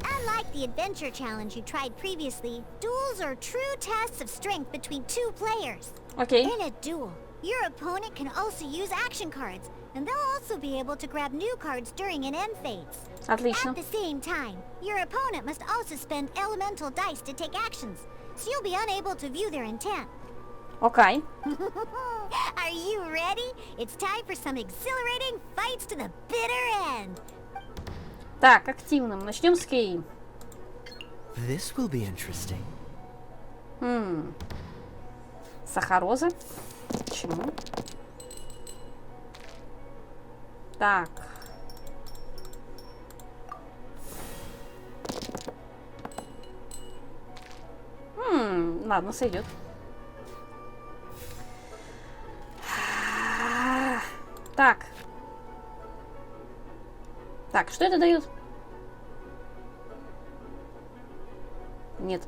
Unlike the adventure challenge you tried previously, duels are true tests of strength between 2 players. Окей. In a duel, your opponent can also use action cards, and they'll also be able to grab new cards during an end phase. Отлично. At the same time, your opponent must also spend elemental dice to take actions, so you'll be unable to view their intent. Окей. Are you ready? It's time for some exhilarating fights to the bitter end. Так, активным. Начнем с Кей. This will be interesting. Сахарозы. Почему? Так. Ладно, сойдет. Так. Так, что это дает? Нет.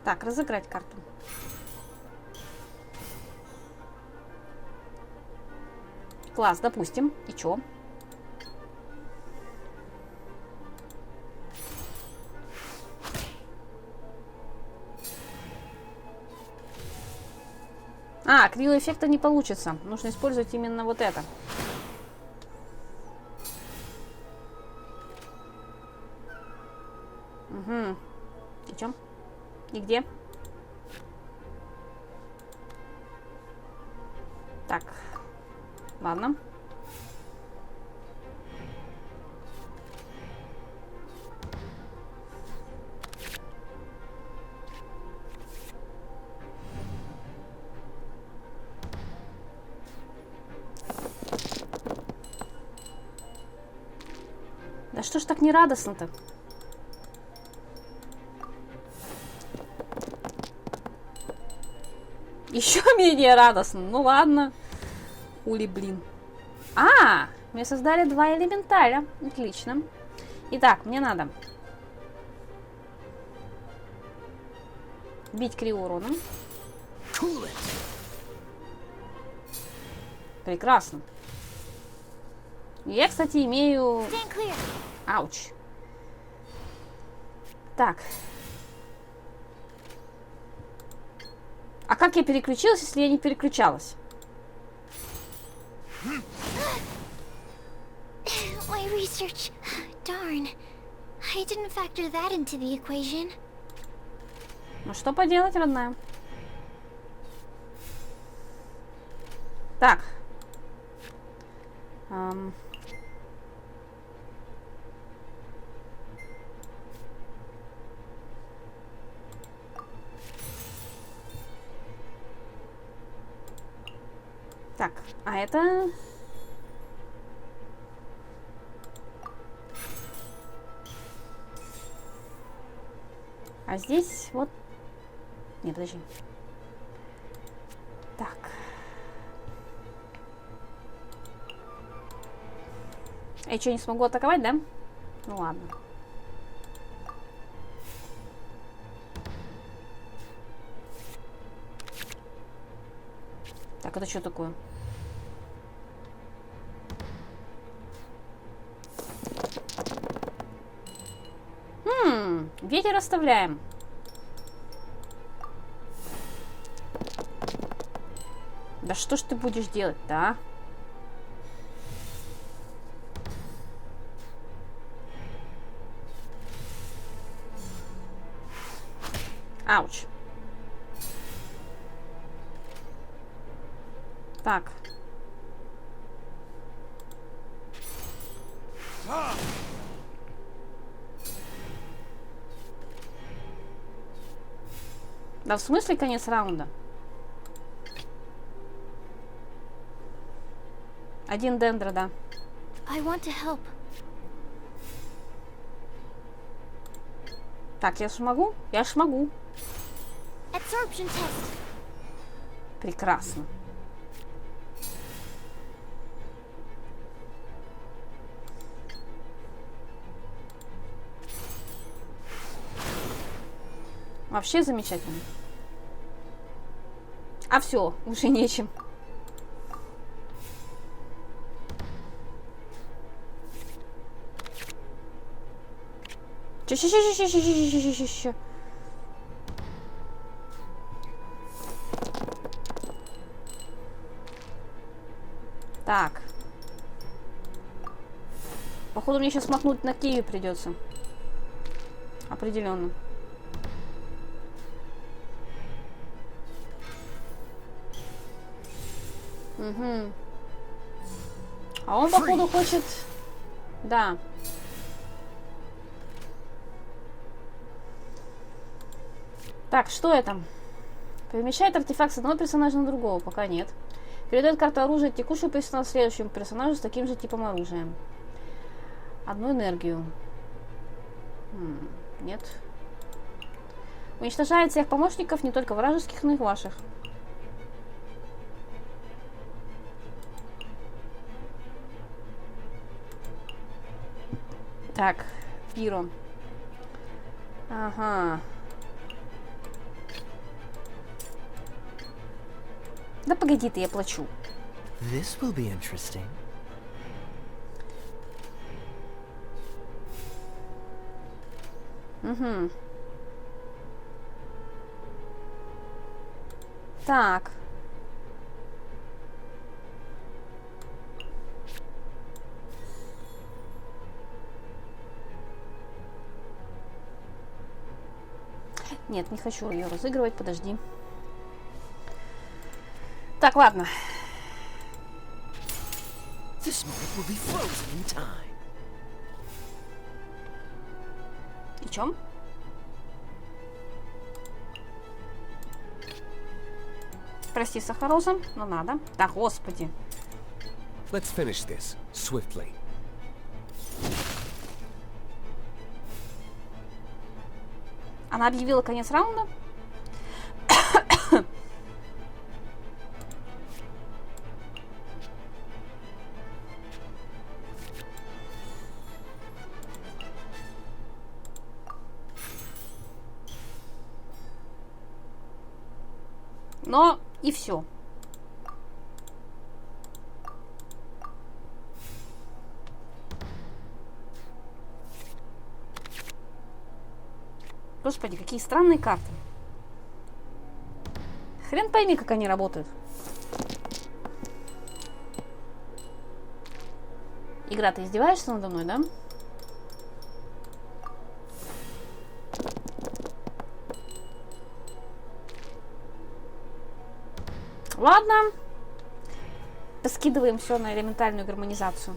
Так, разыграть карту. Класс, допустим. И чё? Кривого эффекта не получится. Нужно использовать именно вот это. Угу. И чё? И где? Так. Ладно. Да что ж так нерадостно-то? Еще менее радостно. Ну ладно. Ули, блин. Мы создали 2 элементаля. Отлично. Итак, мне надо бить криво уроном. Прекрасно. Я, кстати, имею... Ауч. Так. А как я переключилась, если я не переключалась? My research. Darn. I didn't factor that into the equation. Ну что поделать, родная? Так. Так, а это... А здесь вот... Не, подожди. Так. Я что, не смогу атаковать, да? Ну ладно. Так, это что такое? Ветер оставляем. Да что ж ты будешь делать-то, а? Ауч. Так. Да в смысле конец раунда? 1 дендро, да. I want to help. Так, я ж могу? Я ж могу. Absorption test. Прекрасно. Вообще замечательно. А все, уже нечем. Че. Так. Походу мне сейчас махнуть на Киеве придется. Определенно. Угу. А он, походу, хочет... Да. Так, что это? Перемещает артефакт с одного персонажа на другого. Пока нет. Передает карту оружия текущего персонажа следующему персонажу с таким же типом оружия. Одну энергию. Нет. Уничтожает всех помощников, не только вражеских, но и ваших. Так, Пиро. Ага. Да погоди ты, я плачу. This will be interesting. Угу. Так. Нет, не хочу ее разыгрывать, подожди. Так, ладно. This moment will be frozen in time. И чем? Прости, Сахароза, но надо. Да, господи. Let's finish this swiftly. Она объявила конец раунда. Но и все. Господи, какие странные карты. Хрен пойми, как они работают. Игра, ты издеваешься надо мной, да? Ладно. Поскидываем все на элементальную гармонизацию.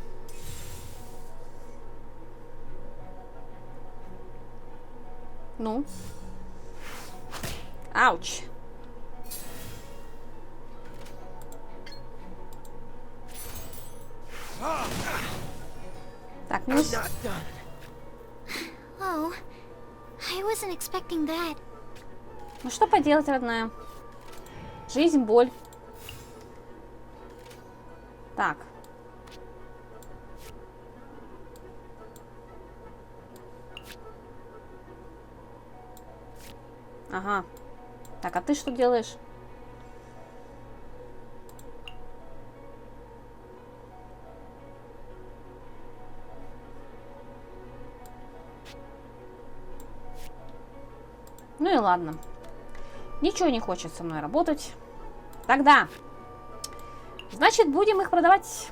Ну. Ауч. Так, минус. Oh, I wasn't expecting that. Ну что поделать, родная? Жизнь, боль. Так. Ага. Так, а ты что делаешь? Ну и ладно. Ничего не хочет со мной работать. Тогда. Значит, будем их продавать.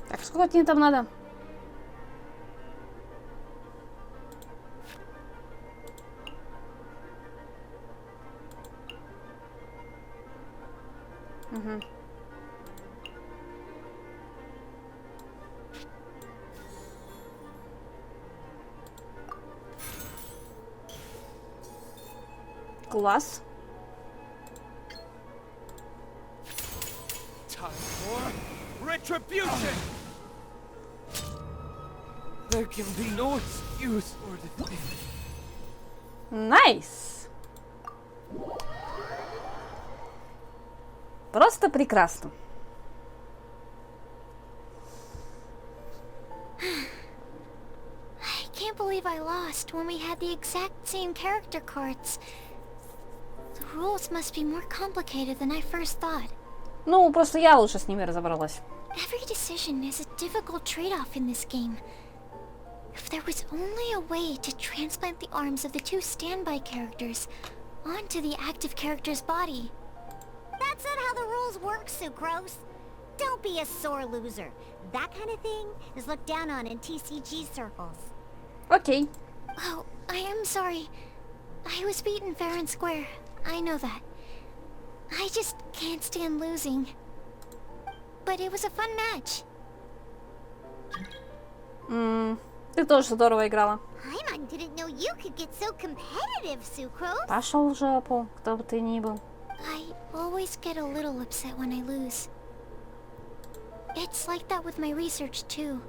Так, сколько тебе там надо? Угу. Класс. Time for retribution! There can be no excuse for defeat. Найс. Просто прекрасно. I can't believe I lost when we had the exact same character cards. The rules must be more complicated than I first thought. Ну, просто я лучше с ними разобралась. Every decision is a difficult trade-off in this game. If there was only a way to transplant the arms of the two standby characters onto the active character's body. That's not how the rules work, Sucrose. Don't be a sore loser. That kind of thing is looked down on in TCG circles. Окей. Oh, I am sorry. I was beaten fair and square. I know that. I just can't stand losing. But it was a fun match. Ты тоже здорово играла. Paimon didn't know you could get so competitive, Sucrose. Пошел в жопу, кто бы ты ни был. I always get a little upset when I lose. It's like that with my research too.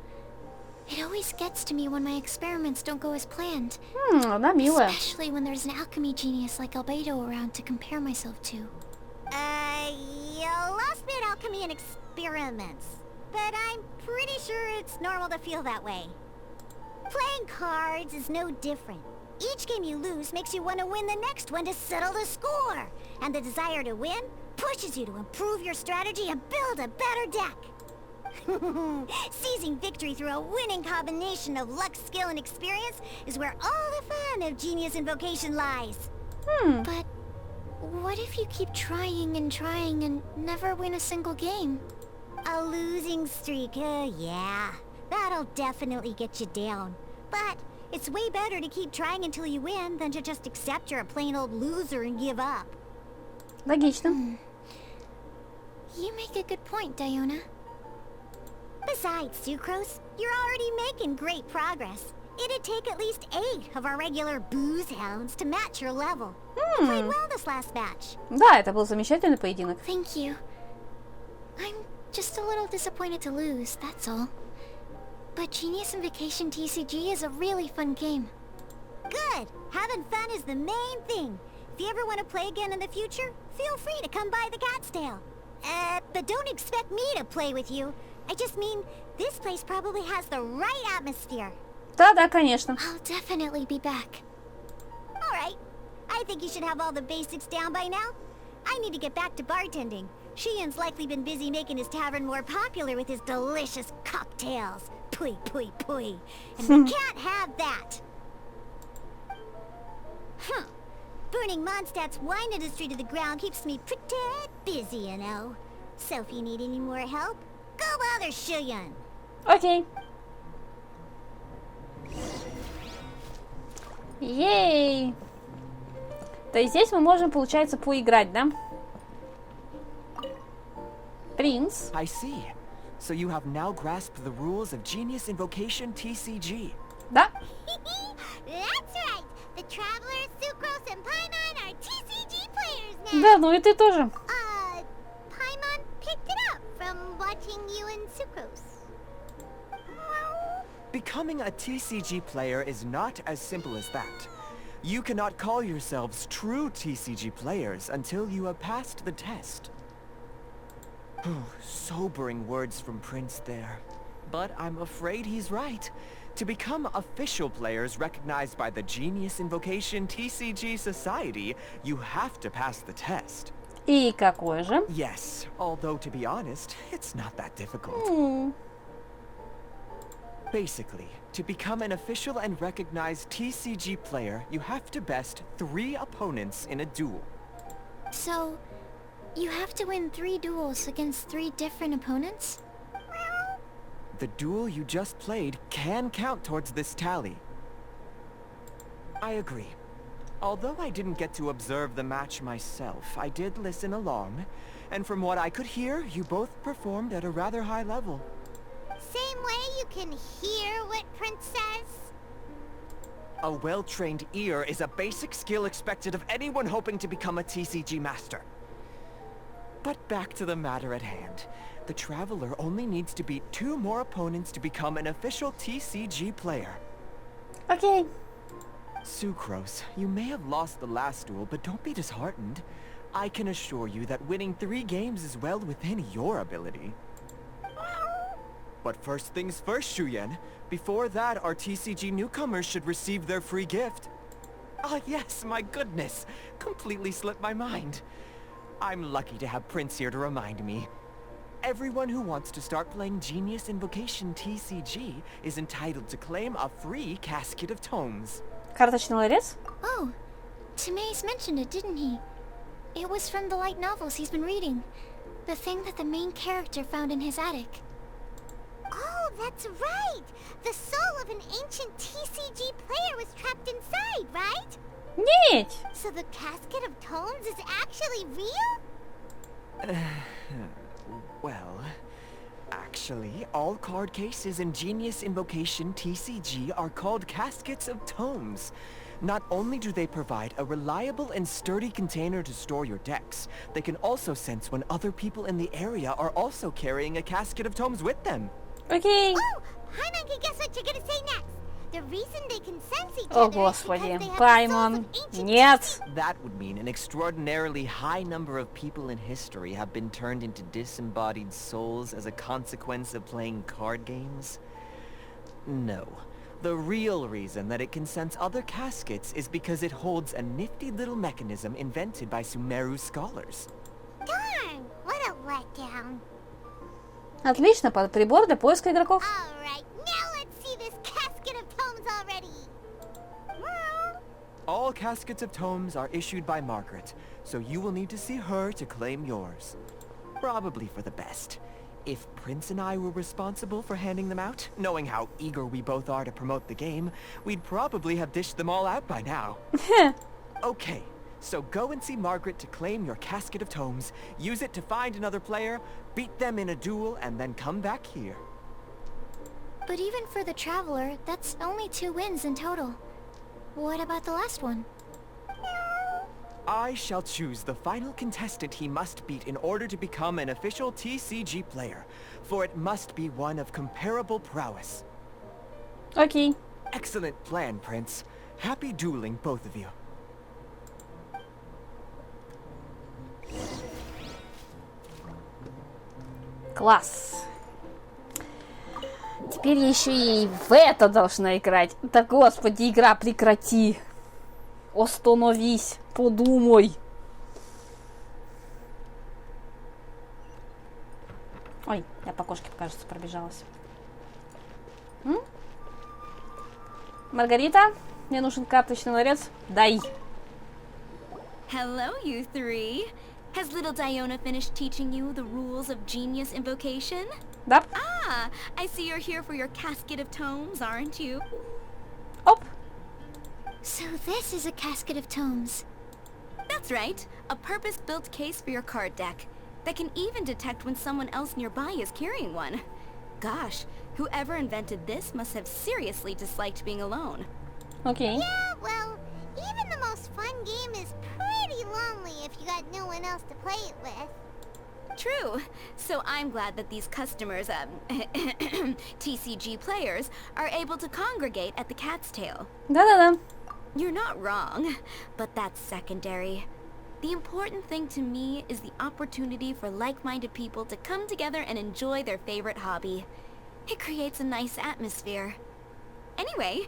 It always gets to me when my experiments don't go as planned. Она милая. Especially when there's an alchemy genius like Albedo around to compare myself to. You lost me at alchemy and experiments. But I'm pretty sure it's normal to feel that way. Playing cards is no different. Each game you lose makes you want to win the next one to settle the score. And the desire to win pushes you to improve your strategy and build a better deck. Seizing victory through a winning combination of luck, skill, and experience is where all the fun of Genius Invocation lies. But what if you keep trying and never win a single game? A losing streak, yeah. That'll definitely get you down. But it's way better to keep trying until you win than to just accept you're a plain old loser and give up. Логично. You make a good point, Diona. Besides, Sucrose, you're already making great progress. It'd take at least 8 of our regular booze hounds to match your level. You played well this last match. Да, это был замечательный поединок. Thank you. I'm just a little disappointed to lose, that's all. But Genius Invocation TCG is a really fun game. Good! Having fun is the main thing. If you ever want to play again in the future, feel free to come by the Cat's Tail. But don't expect me to play with you. I just mean, this place probably has the right atmosphere. Да, конечно. I'll definitely be back. Alright. I think you should have all the basics down by now. I need to get back to bartending. Shiyan's likely been busy making his tavern more popular with his delicious cocktails. Pui, pui, pui. And we can't have that. Burning Mondstadt's wine industry to the ground keeps me pretty busy, you know. So if you need any more help, go bother Shiyan. Окей. Ей! То есть здесь мы можем, получается, поиграть, да? Принц. I see. So you have now grasped the rules of Genius Invocation TCG. Да? That's right. The Travelers, Sucrose, and Paimon are TCG players now. Да, ну и ты тоже. Paimon picked it up from watching you and Sucrose. Becoming a TCG player is not as simple as that. You cannot call yourselves true TCG players until you have passed the test. Sobering words from Prince there. But I'm afraid he's right. To become official players recognized by the Genius Invocation TCG Society, you have to pass the test. И какой же? Yes, although to be honest, it's not that difficult. Basically, to become an official and recognized TCG player, you have to best 3 opponents in a duel. So, you have to win 3 duels against 3 different opponents? The duel you just played can count towards this tally. I agree. Although I didn't get to observe the match myself, I did listen along, and from what I could hear, you both performed at a rather high level. Same way you can hear what Prince says. A well-trained ear is a basic skill expected of anyone hoping to become a TCG master. But back to the matter at hand. The Traveler only needs to beat 2 more opponents to become an official TCG player. Окей. Sucrose, you may have lost the last duel, but don't be disheartened. I can assure you that winning 3 games is well within your ability. But first things first, Shuyen. Before that, our TCG newcomers should receive their free gift. Ah yes, my goodness. Completely slipped my mind. I'm lucky to have Prince here to remind me. Everyone who wants to start playing Genius Invocation TCG is entitled to claim a free casket of tomes. Карточный ларец? Oh, Timaeus mentioned it, didn't he? It was from the light novels he's been reading. The thing that the main character found in his attic. Oh, that's right! The soul of an ancient TCG player was trapped inside, right? Нет! So the casket of tomes is actually real? Well, Actually, all card cases in Genius Invocation TCG are called caskets of tomes. Not only do they provide a reliable and sturdy container to store your decks, they can also sense when other people in the area are also carrying a casket of tomes with them. Окей. Oh, Paimon, guess what you're gonna say next? The reason they can sense each О, other is Господи. because they have the souls Паймон. of ancient Нет. That would mean an extraordinarily high number of people in history have been turned into disembodied souls as a consequence of playing card games. No. The real reason that it can sense other caskets is because it holds a nifty little mechanism invented by Sumeru scholars. Darn, what a letdown. Отлично, прибор для поиска игроков. Alright, now let's see this casket of tomes already. All caskets of tomes are issued by Margaret, so you will need to see her to claim yours. Probably for the best. If Prince and I were responsible for handing them out, knowing how eager we both are to promote the game, we'd probably have dished them all out by now. Okay, so go and see Margaret to claim your casket of tomes, use it to find another player, beat them in a duel, and then come back here. But even for the Traveler, that's only 2 wins in total. What about the last one? I shall choose the final contestant he must beat in order to become an official TCG player, for it must be one of comparable prowess. Окей. Excellent plan, Prince. Happy dueling, both of you. Класс. Теперь я еще и в это должна играть. Да господи, игра, прекрати. Остановись, подумай. Ой, я по кошке, кажется, пробежалась. Маргарита, мне нужен карточный ларец. Дай. Hello, you three. Has little Diona finished teaching you the rules of Genius Invocation? Да. Ah, I see you're here for your casket of tomes, aren't you? Оп. So this is a casket of tomes. That's right. A purpose-built case for your card deck that can even detect when someone else nearby is carrying one. Gosh, whoever invented this must have seriously disliked being alone. Окей. Yeah, well, even the most fun game is pretty lonely if you got no one else to play it with. True. So I'm glad that these customers, TCG players, are able to congregate at the Cat's Tail. Да-да-да. You're not wrong, but that's secondary. The important thing to me is the opportunity for like-minded people to come together and enjoy their favorite hobby. It creates a nice atmosphere. Anyway,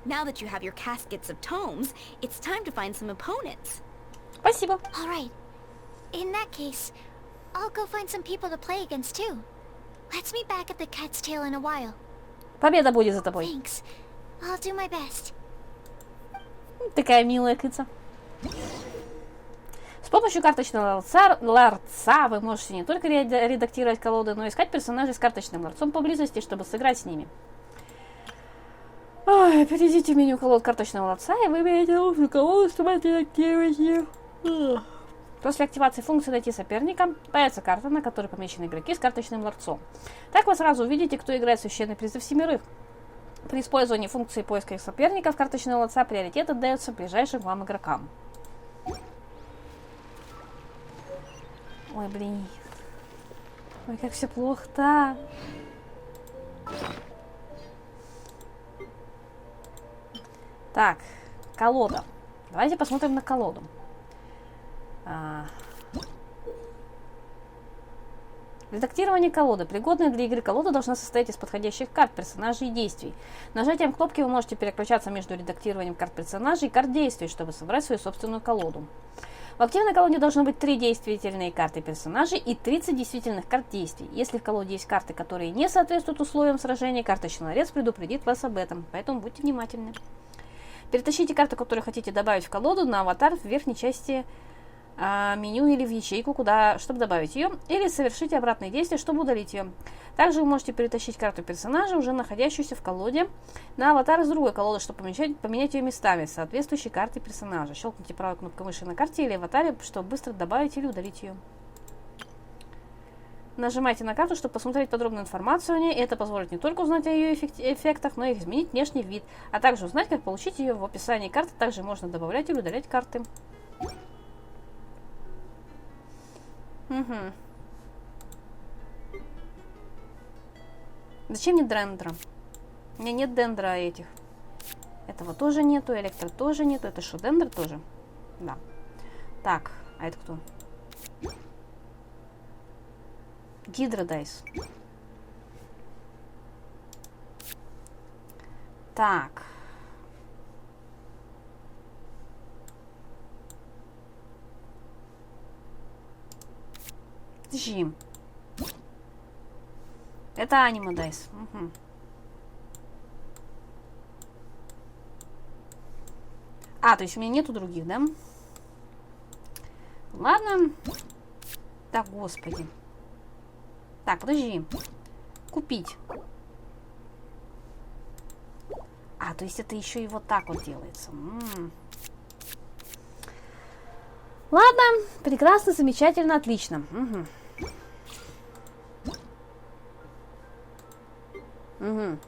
now that you have your caskets of tomes, it's time to find some opponents. Спасибо. Alright. In that case, I'll go find some people to play against too. Let's meet back at the Cat's Tail in a while. Победа будет за тобой. Thanks. I'll do my best. Такая милая кыца. С помощью карточного ларца вы можете не только редактировать колоды, но и искать персонажей с карточным ларцом поблизости, чтобы сыграть с ними. Ой, перейдите в меню колод карточного ларца и выберите нужную колоду, чтобы отредактировать ее. После активации функции «Найти соперника» появится карта, на которой помечены игроки с карточным ларцом. Так вы сразу увидите, кто играет в священный призыв семерых. При использовании функции поиска соперников карточного ларца приоритет отдается ближайшим к вам игрокам. Ой, блин. Ой, как все плохо-то. Так, колода. Давайте посмотрим на колоду. Редактирование колоды. Пригодная для игры колода должна состоять из подходящих карт, персонажей и действий. Нажатием кнопки вы можете переключаться между редактированием карт персонажей и карт действий, чтобы собрать свою собственную колоду. В активной колоде должно быть 3 действительные карты персонажей и 30 действительных карт действий. Если в колоде есть карты, которые не соответствуют условиям сражения, карточный ларец предупредит вас об этом, поэтому будьте внимательны. Перетащите карту, которую хотите добавить в колоду, на аватар в верхней части меню или в ячейку, чтобы добавить ее, или совершите обратные действия, чтобы удалить ее. Также вы можете перетащить карту персонажа, уже находящуюся в колоде, на аватар из другой колоды, чтобы поменять ее местами с соответствующей картой персонажа. Щелкните правой кнопкой мыши на карте или аватаре, чтобы быстро добавить или удалить ее. Нажимайте на карту, чтобы посмотреть подробную информацию о ней. Это позволит не только узнать о ее эффектах, но и изменить внешний вид, а также узнать, как получить ее. В описании карты. Также можно добавлять или удалять карты. Угу. Зачем мне дендра? У меня нет дендра этих. Этого тоже нету, электро тоже нету. Это что, дендр тоже? Да. Так, а это кто? Гидродайс. Так. Подожди. Это аниме дайс. Угу. А, то есть у меня нету других, да? Ладно. Да, господи. Так, подожди. Купить. А, то есть это еще и вот так вот делается. Ладно, прекрасно, замечательно, отлично. Угу. Угу.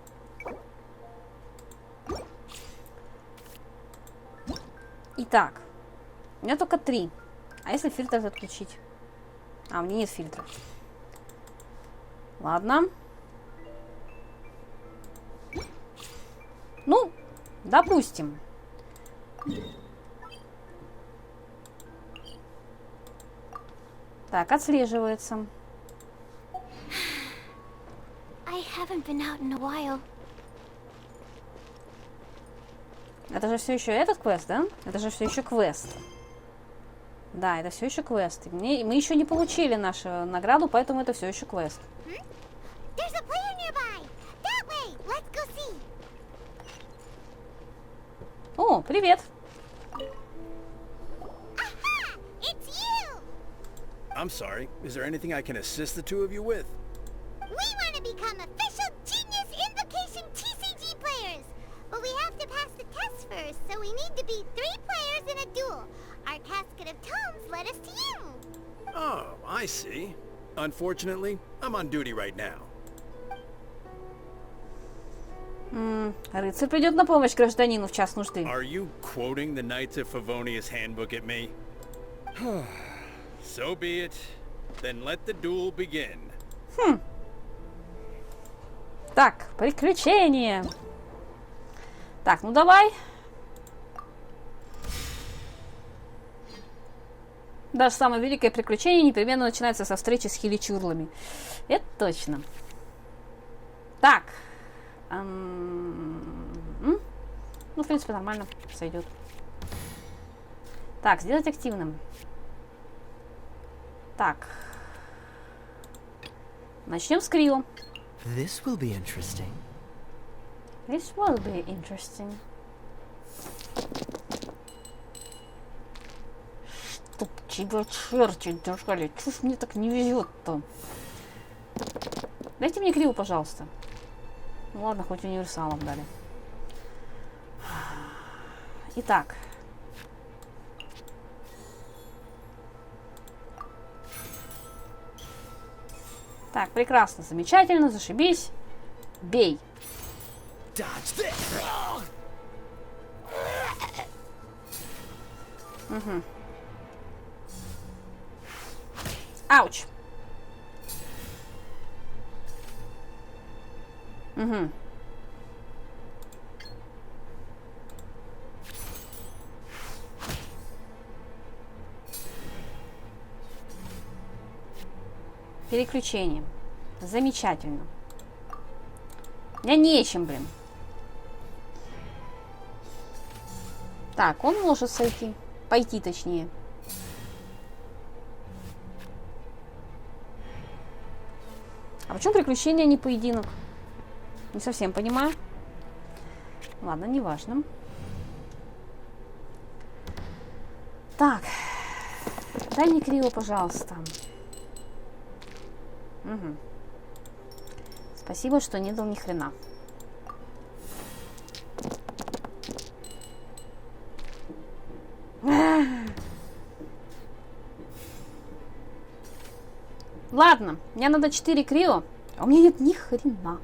Итак, у меня только 3. А если фильтр отключить? А, у меня нет фильтра. Ладно. Ну, допустим. Так, отслеживается. I haven't been out in a while. Это же все еще этот квест, да? Это же все еще квест. Да, это все еще квест. Мы еще не получили нашу награду, поэтому это все еще квест. There's a player nearby. That way. Let's go see. О, привет. Aha! It's you. I'm sorry. Is there anything I can assist the two of you with? We want to become official Genius Invocation TCG players. But we have to pass the test first, so we need to beat 3 players in a duel. Our casket of tomes led us to you. Oh, I see. Unfortunately, I'm on duty right now. Рыцарь придет на помощь гражданину в час нужды. Are you quoting the Knights of Favonius handbook at me? So be it. Then let the duel begin. Так, приключения. Так, ну давай. Даже самое великое приключение непременно начинается со встречи с хиличурлами. Это точно. Так. Ну, в принципе, нормально сойдет. Так, сделать активным. Так. Начнем с Крио. This will be interesting. This will be interesting. Чтоб тебя черти держали. Чё ж мне так не везет-то? Дайте мне Крио, пожалуйста. Ну ладно, хоть универсалом дали. Итак. Так, прекрасно, замечательно, зашибись. Бей. Угу. Ауч. Угу. Переключение. Замечательно. У меня нечем, блин. Так, он может сойти. Пойти, точнее. А почему приключение, а не поединок? Не совсем понимаю. Ладно, неважно. Так. Дай мне Крио, пожалуйста. Угу. Спасибо, что не дал ни хрена. Ладно, мне надо 4 крио, а у меня нет ни хрена.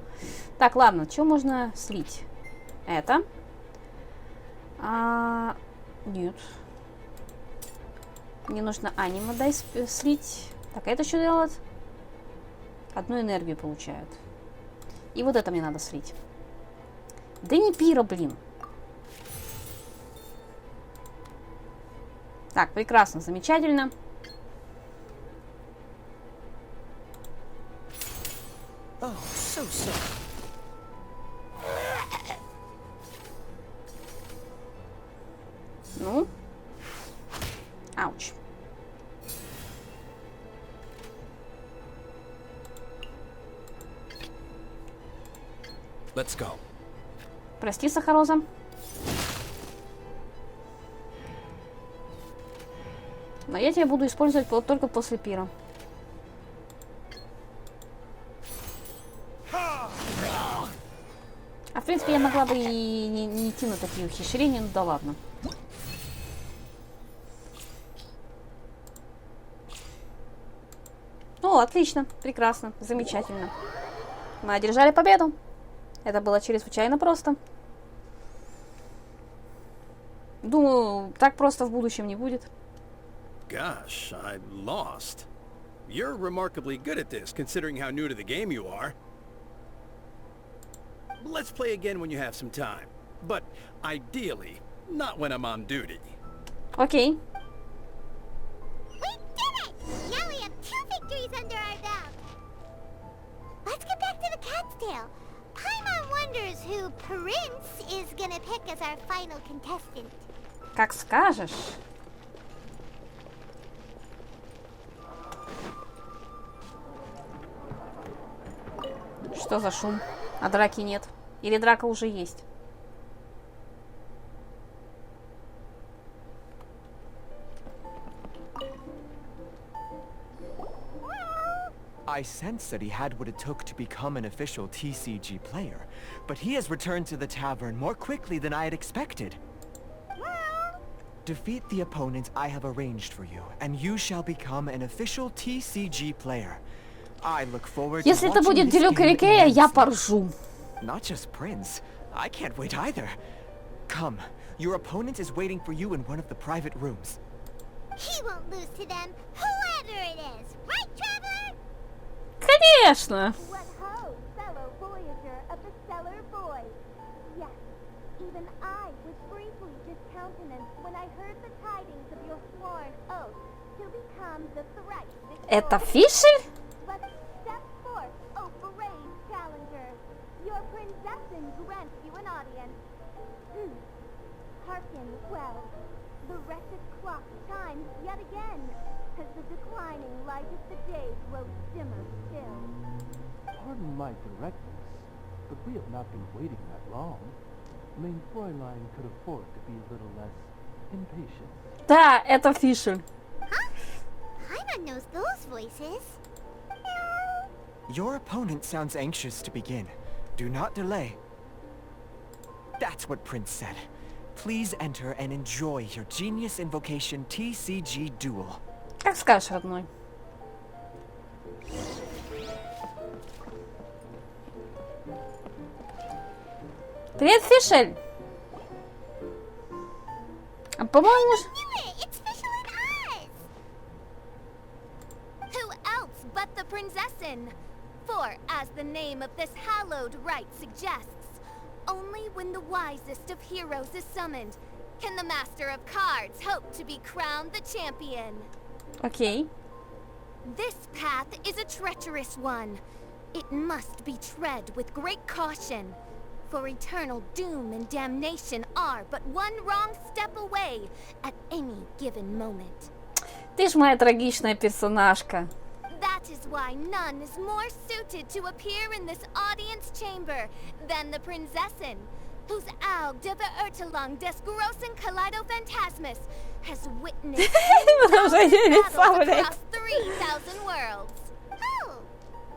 Так, ладно, что можно слить? Это. Нет. Мне нужно аниме дай слить. Так, а это что делать? Одну энергию получают. И вот это мне надо слить. Да не пира, блин. Так, прекрасно, замечательно. Oh, so sorry. Ну. Ауч. Let's go. Прости, Сахароза. Но я тебя буду использовать только после пира. А в принципе я могла бы и не идти на такие ухищрения, ну да ладно. О, отлично, прекрасно, замечательно. Мы одержали победу. Это было чрезвычайно просто. Думаю, так просто в будущем не будет. Gosh, I lost. You're remarkably good at this, considering how new to the game you are. Let's play again when you have some time. But ideally, not when I'm on duty. Окей. We did it! Now we have 2 victories under our belt. Let's get back to the cat's tail. Paimon wonders who Prince is gonna pick as our final contestant. Как скажешь. Что за шум? А драки нет. Или драка уже есть? I sensed that he had what it took to become an official TCG player, but he has returned to the tavern more quickly than I had expected. Defeat the opponent I have arranged for you, and you shall become an official TCG player. I look forward to Если это watching будет this Делюк game Рикея, я immensely. поржу. Not just Prince. I can't wait either. Come, your opponent is waiting for you in one of the private rooms. He won't lose to them, whoever it is. Right, Traveler? Конечно. What ho, fellow voyager of the stellar void. Yes, even I was briefly discountenanced when I heard the tidings of your sworn oath to become the thrice Это victorious. Фишель? But step forth, O brave challenger. Your princessin grants you an audience. Hearken well. The wretched clock chimes yet again, as the declining light of the day grows dimmer still. Pardon my directness, but we have not been waiting that long. Main Fräulein could afford to be a little less impatient. Да, это Фишель. Huh? Paimon knows those voices. Your opponent sounds anxious to begin. Do not delay. That's what Prince said. Please enter and enjoy your Genius Invocation TCG duel. Как скажешь, родной. Привет, Фишель. А, по-моему... Knew it! It's Fischl and us! Who else but the Prinzessin? For, as the name of this hallowed rite suggests, only when the wisest of heroes is summoned can the Master of Cards hope to be crowned the champion. Окей. This path is a treacherous one. It must be tread with great caution, for eternal doom and damnation are but one wrong step away at any given moment. Ты ж моя трагичная персонажка. That is why none is more suited to appear in this audience chamber than the Prinzessin, whose Aug de Verurtelang des großen Kaleido-Phantasmus has witnessed battles across 3,000 worlds. Oh!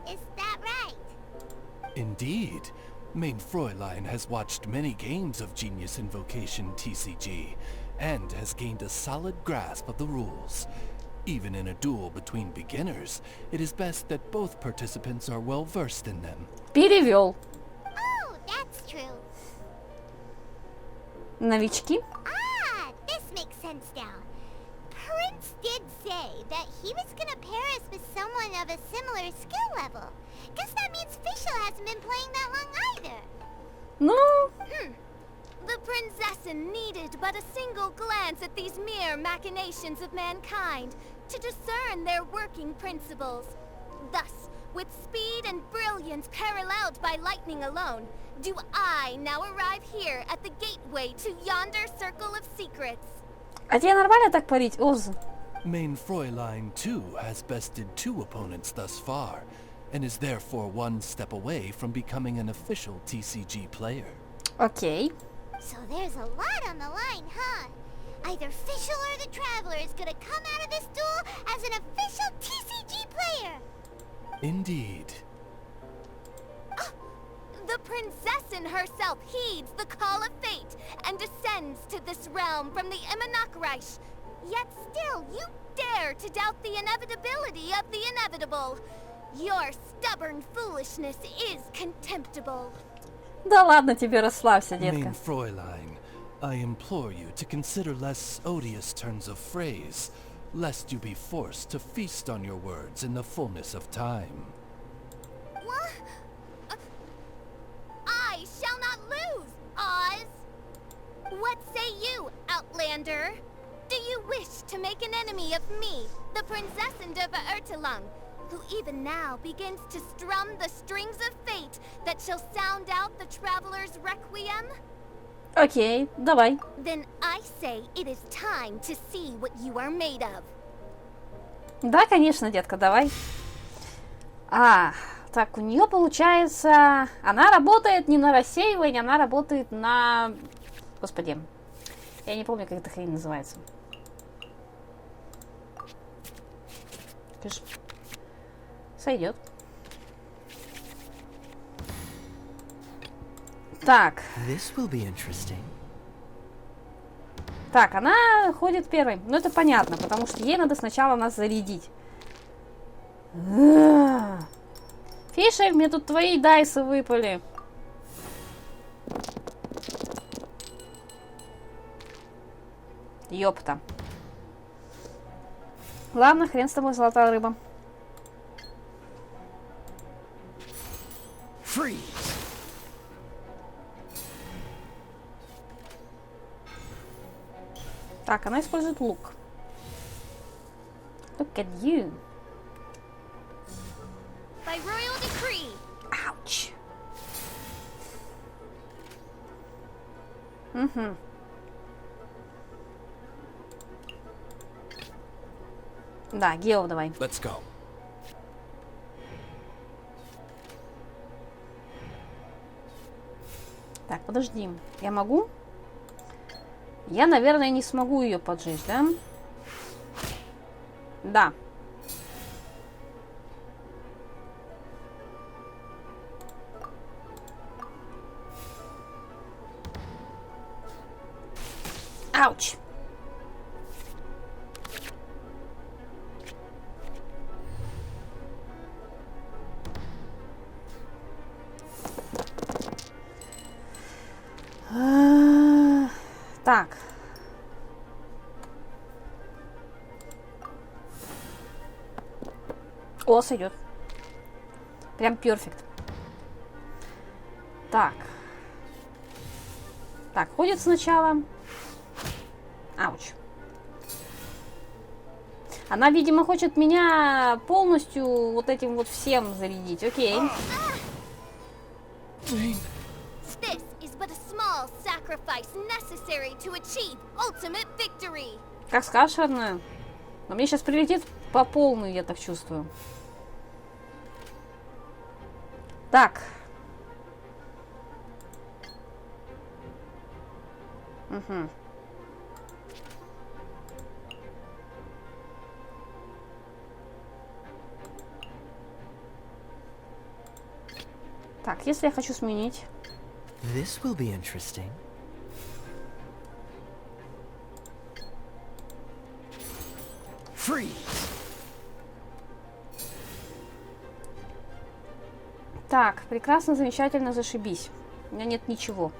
Is that right? Indeed. Main Fräulein has watched many games of Genius Invocation TCG, and has gained a solid grasp of the rules. Even in a duel between beginners, it is best that both participants are well versed in them. Перевел. Oh, that's true. Новички. Ah, this makes sense now. Prince did say that he was gonna pair us with someone of a similar skill level. Guess that means Fischl hasn't been playing that long either. Ну, The princessin needed but a single glance at these mere machinations of mankind to discern their working principles. Thus, with speed and brilliance paralleled by lightning alone, do I now arrive here at the gateway to yonder circle of secrets. а тебе нормально так парить, Оз? Main Fräulein, too, has bested 2 opponents thus far, and is therefore 1 step away from becoming an official TCG player. Окей. So there's a lot on the line, huh? Either Fischl or the Traveler is gonna come out of this duel as an official TCG player. Indeed. The princessin herself heeds the call of fate and descends to this realm from the Immanakreich. Yet still, you dare to doubt the inevitability of the inevitable. Your stubborn foolishness is contemptible. Да ладно тебе, расслабься, детка. Main Fräulein, I implore you to consider less odious turns of phrase, lest you be forced to feast on your words in the fullness of time. What? I shall not lose, Oz! What say you, Outlander? Do you wish to make an enemy of me, the Princessin of Ertelang, who even now begins to strum the strings of fate that shall sound out the Traveler's Requiem? Окей, давай. Then I say it is time to see what you are made of. Да, конечно, детка, давай. Так, у нее получается... Она работает не на рассеивание, она работает на... Господи, я не помню, как эта хрень называется. Сойдет. Так. This will be interesting. Так, она ходит первой. Ну, это понятно, потому что ей надо сначала нас зарядить. Фишер, мне тут твои дайсы выпали. Ёпта. Ладно, хрен с тобой, золотая рыба. Freeze. Так, она использует лук. Look at you. By royal decree. Ouch. Угу. Да, Гео, давай. Let's go. Так, подожди. Я могу? Я, наверное, не смогу ее поджечь, да? Да. Ауч. Так. О, сойдет. Прям перфект. Так. Так, ходит сначала. Ауч. Она, видимо, хочет меня полностью вот этим вот всем зарядить. Окей. This is but a small sacrifice necessary to achieve ultimate victory. Как скажешь, родная. Но мне сейчас прилетит по полной, я так чувствую. Так. Угу. Так, если я хочу сменить... This will be interesting. trees. Так, прекрасно, замечательно, зашибись. У меня нет ничего.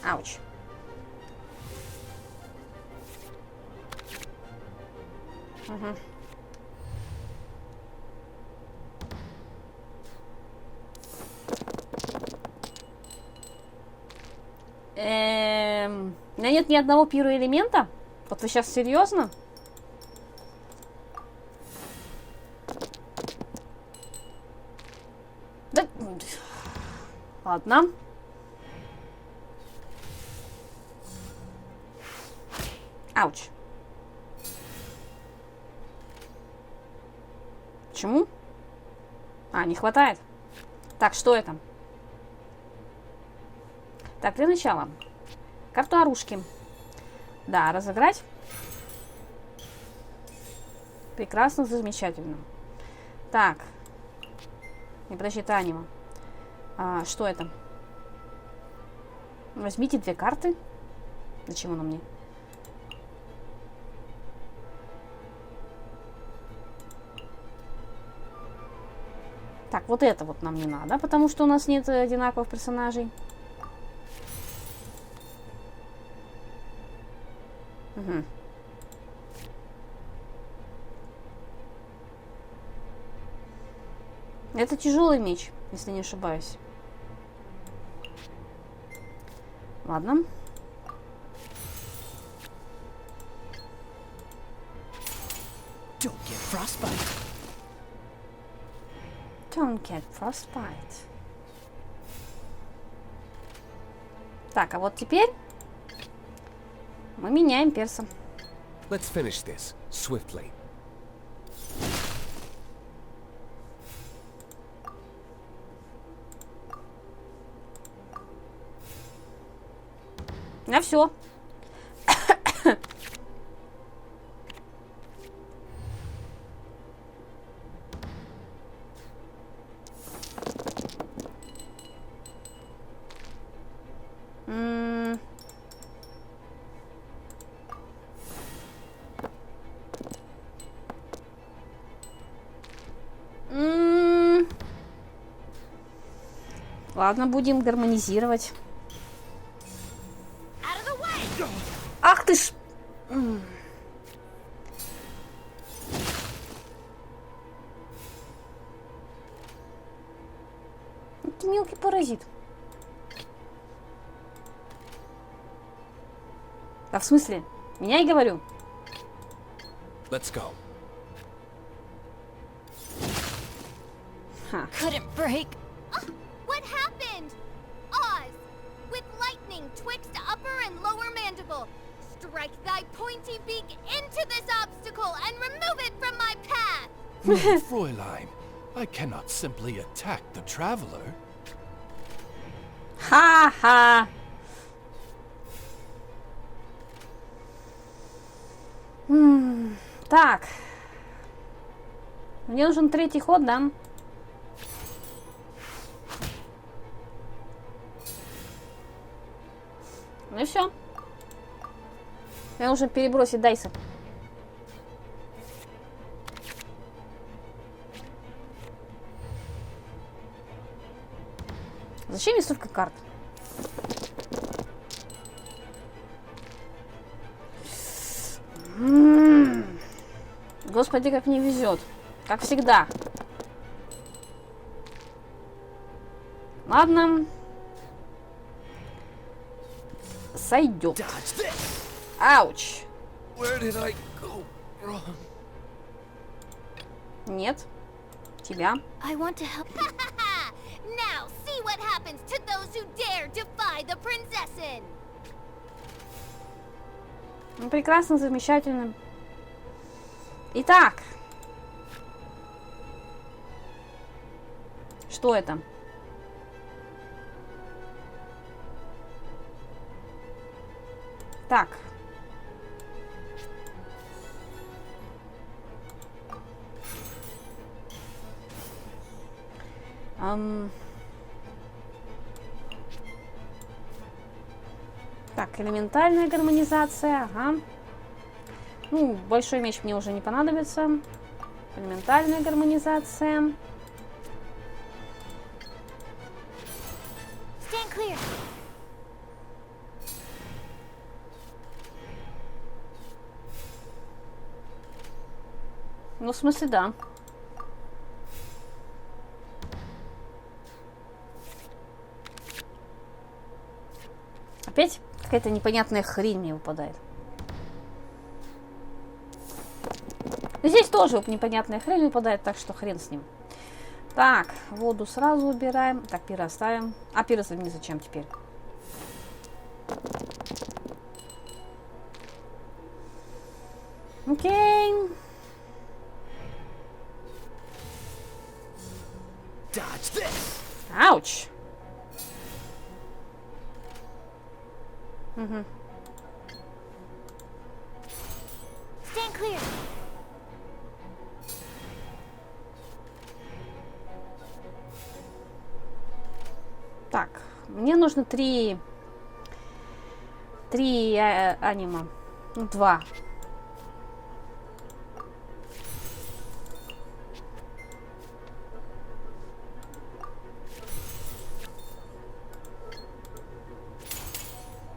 Ауч. Угу. У меня нет ни одного пироэлемента? Вот вы сейчас серьезно? Да... Ладно. Ауч. Почему? А, не хватает. Так, что это? Так, для начала. Карту оружки. Да, разыграть. Прекрасно, замечательно. Так. Не, подожди, это аниме. Что это? Возьмите 2 карты. Зачем оно мне? Так, вот это вот нам не надо, потому что у нас нет одинаковых персонажей. Угу. Это тяжелый меч, если не ошибаюсь. Ладно. Don't get frostbite. Don't get frostbite. Так, а вот теперь мы меняем перса. Let's finish this swiftly. На все. Ладно, будем гармонизировать. Ах ты ж! Ты мелкий паразит. Да в смысле? Меня и говорю. Let's go. Ха. Couldn't break. What happened? Oz, with lightning twixt upper and lower mandible, strike thy pointy beak into this obstacle and remove it from my path. No, Fräulein, I cannot simply attack the traveler. Ха-ха. Так. Мне нужен 3-й ход, да? Ну и все. Мне нужно перебросить дайсы. Зачем мне столько карт? Господи, как мне везет. Как всегда. Ладно. Сойдет. Ауч. Where did I go wrong? Нет. Тебя. I want to help. Now see what happens to those who dare defy the princessin. Ну, прекрасно, замечательно. Итак. Что это? Так. Так, Так, элементальная гармонизация, ага. Ну, большой меч мне уже не понадобится. Элементальная гармонизация. Stand clear. Ну, в смысле, да. Опять какая-то непонятная хрень мне выпадает. Здесь тоже непонятная хрень выпадает, так что хрен с ним. Так, воду сразу убираем. Так, пиры оставим. А пиры мне зачем теперь? Окей. Ауч. Угу. Stand clear. Так, мне нужно три анима. Ну, 2.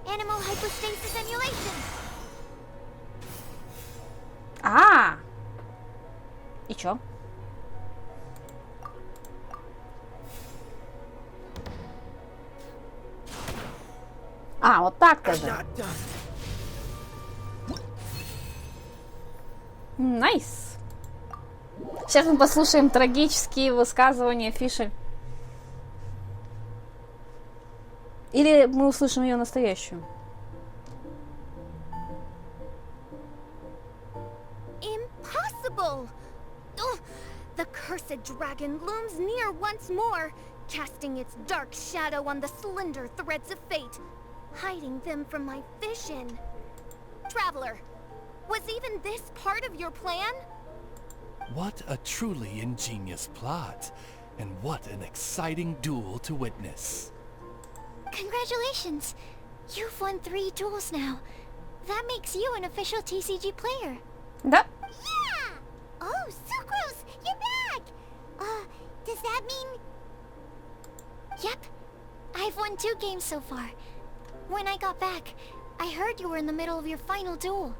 Animal hypostasis emulation. А! И чё? А, вот так тогда. Найс. Сейчас мы послушаем трагические высказывания Фиши. Или мы услышим ее настоящую? Impossible! Ugh, the cursed dragon looms near once more, casting its dark shadow on the slender threads of fate, hiding them from my vision. Traveler, was even this part of your plan? What a truly ingenious plot, and what an exciting duel to witness. Congratulations! You've won 3 duels now. That makes you an official TCG player. Да. Yeah! Oh, Sucrose, you're back! Does that mean... Yep. I've won 2 games so far. When I got back, I heard you were in the middle of your final duel.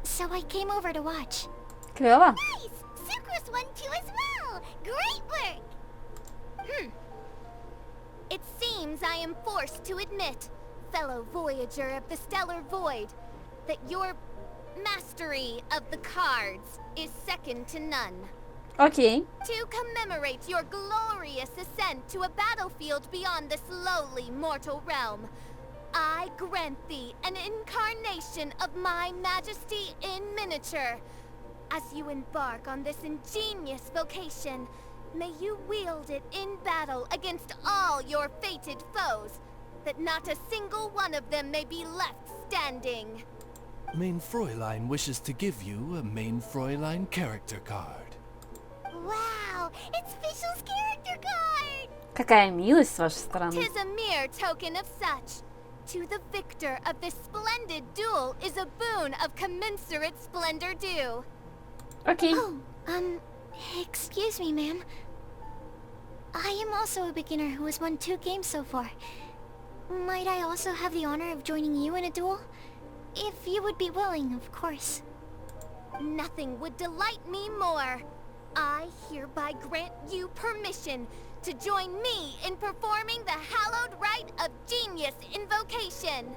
So I came over to watch. Клево. Nice! Sucrose won too as well! Great work! It seems I am forced to admit, fellow voyager of the stellar void, that your mastery of the cards is second to none. Окей. To commemorate your glorious ascent to a battlefield beyond this lowly mortal realm, I grant thee an incarnation of my majesty in miniature. As you embark on this ingenious vocation, may you wield it in battle against all your fated foes, that not a single one of them may be left standing. Main Fräulein wishes to give you a Main Fräulein character card. Wow! It's Fischl's character card! Какая милость с вашей стороны. 'Tis a mere token of such. To the victor of this splendid duel is a boon of commensurate splendor due. Окей. Oh, excuse me, ma'am. I am also a beginner who has won 2 games so far. Might I also have the honor of joining you in a duel? If you would be willing, of course. Nothing would delight me more. I hereby grant you permission to join me in performing the hallowed rite of genius invocation.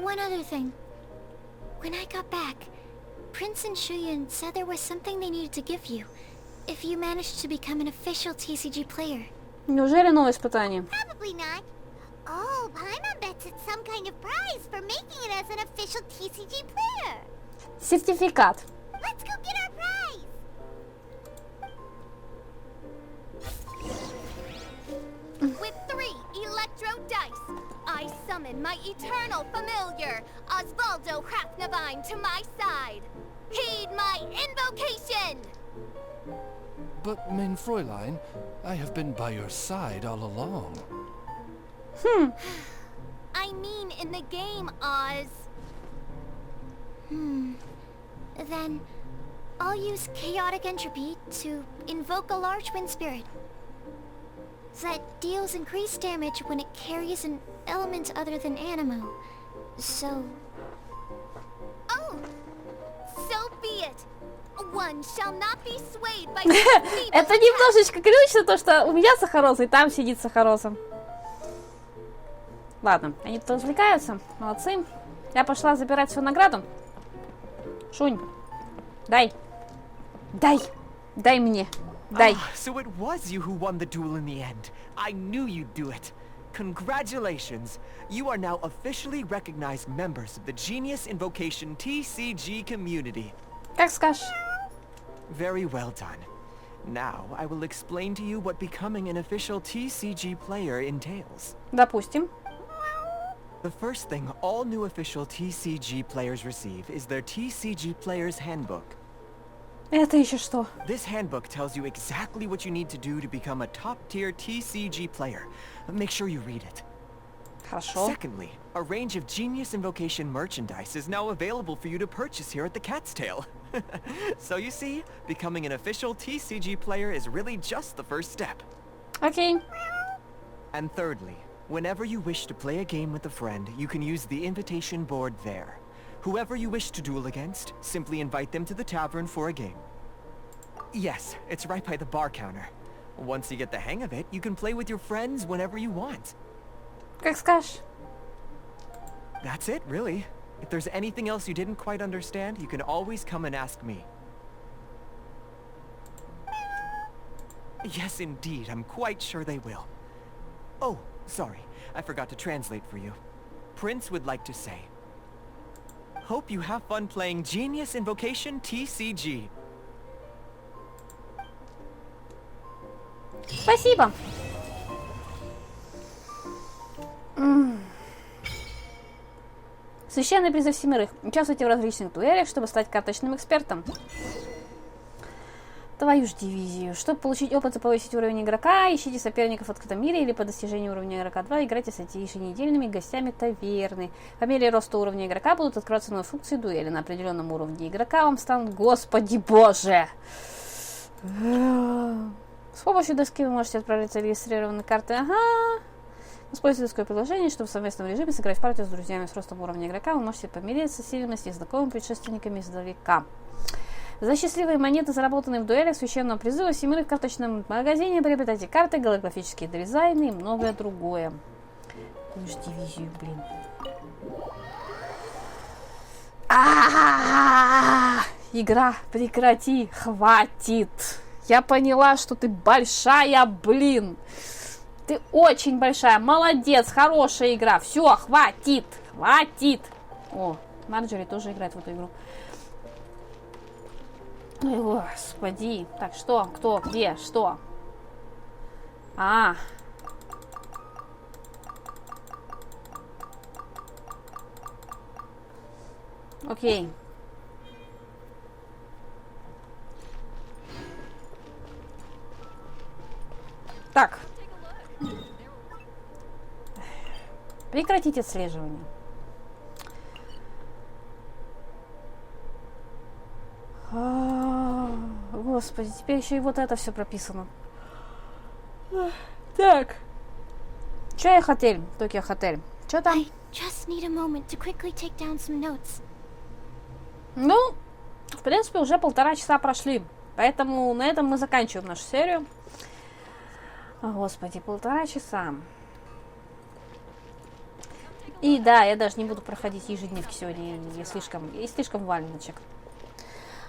One other thing. When I got back, Prince and Shuyan said there was something they needed to give you, if you managed to become an official TCG player. Неужели новое испытание? Probably not. Oh, Paimon bets it's some kind of prize for making it as an official TCG player. Сертификат. Let's go get our prize! With 3 electro dice, I summon my eternal familiar, Osvaldo Hrafnavine, to my side. Heed my invocation! But, Main Fräulein, I have been by your side all along. I mean in the game, Oz. Then I'll use chaotic entropy to invoke a large wind spirit. That deals increased damage when it carries an element other than animo. So... Oh! So be it! One shall not be swayed by... Это немножечко глючно, то что у меня Сахароза, и там сидит Сахароза. Ладно, они тут развлекаются, молодцы. Я пошла забирать свою награду. Шунь, дай. Дай мне. Дай. So it was you who won the duel in the end. I knew you'd do it. Congratulations. You are now officially recognized members of the Genius Invocation TCG community. Как скажешь. Very well done. Now, I will explain to you what becoming an official TCG player entails. Допустим. The first thing all new official TCG players receive is their TCG Player's Handbook. Это еще что? This handbook tells you exactly what you need to do to become a top-tier TCG player. Make sure you read it. Хорошо. Secondly, a range of Genius Invocation merchandise is now available for you to purchase here at the Cat's Tail. So you see, becoming an official TCG player is really just the first step. Окей. And thirdly, whenever you wish to play a game with a friend, you can use the invitation board there. Whoever you wish to duel against, simply invite them to the tavern for a game. Yes, it's right by the bar counter. Once you get the hang of it, you can play with your friends whenever you want. Как скажешь. That's it, really. If there's anything else you didn't quite understand, you can always come and ask me. Yes, indeed, I'm quite sure they will. Oh, sorry, I forgot to translate for you. Prince would like to say, hope you have fun playing Genius Invocation TCG. Спасибо. Священный призыв семерых. Участвуйте в различных дуэлях, чтобы стать карточным экспертом. Твою ж дивизию. Чтобы получить опыт и повысить уровень игрока, ищите соперников в открытом мире или по достижению уровня игрока 2 играйте с еженедельными гостями таверны. По мере роста уровня игрока будут открываться новые функции дуэли. На определенном уровне игрока вам станут... Господи боже! С помощью доски вы можете отправить зарегистрированные карты. Ага. Используйте такое приложение, чтобы в совместном режиме сыграть в партию с друзьями. С ростом уровня игрока вы можете помириться с сильными и знакомыми предшественниками издалека. За счастливые монеты, заработанные в дуэлях священного призыва семерых в карточном магазине, приобретайте карты, голографические дизайны и многое другое. Лишь дивизию, блин. Игра, прекрати, хватит. Я поняла, что ты большая, блин. Ты очень большая, молодец, хорошая игра. Все, хватит, хватит. О, Марджори тоже играет в эту игру. Ой, господи. Так, что, кто, где, что? Окей. Так. Прекратить отслеживание. Господи, теперь еще и вот это все прописано. Так. Чё я хотел? Токио хотел. Чё там? I just need a moment to quickly take down some notes. Ну, в принципе, уже 1,5 часа прошли. Поэтому на этом мы заканчиваем нашу серию. О, господи, 1,5 часа. И да, я даже не буду проходить ежедневки сегодня. Я слишком валеночек.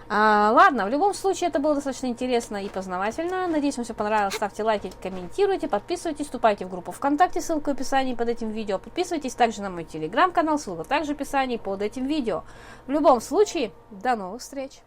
Ладно, в любом случае это было достаточно интересно и познавательно. Надеюсь, вам все понравилось. Ставьте лайки, комментируйте, подписывайтесь, вступайте в группу ВКонтакте, ссылка в описании под этим видео. Подписывайтесь также на мой телеграм-канал, ссылка также в описании под этим видео. В любом случае, до новых встреч!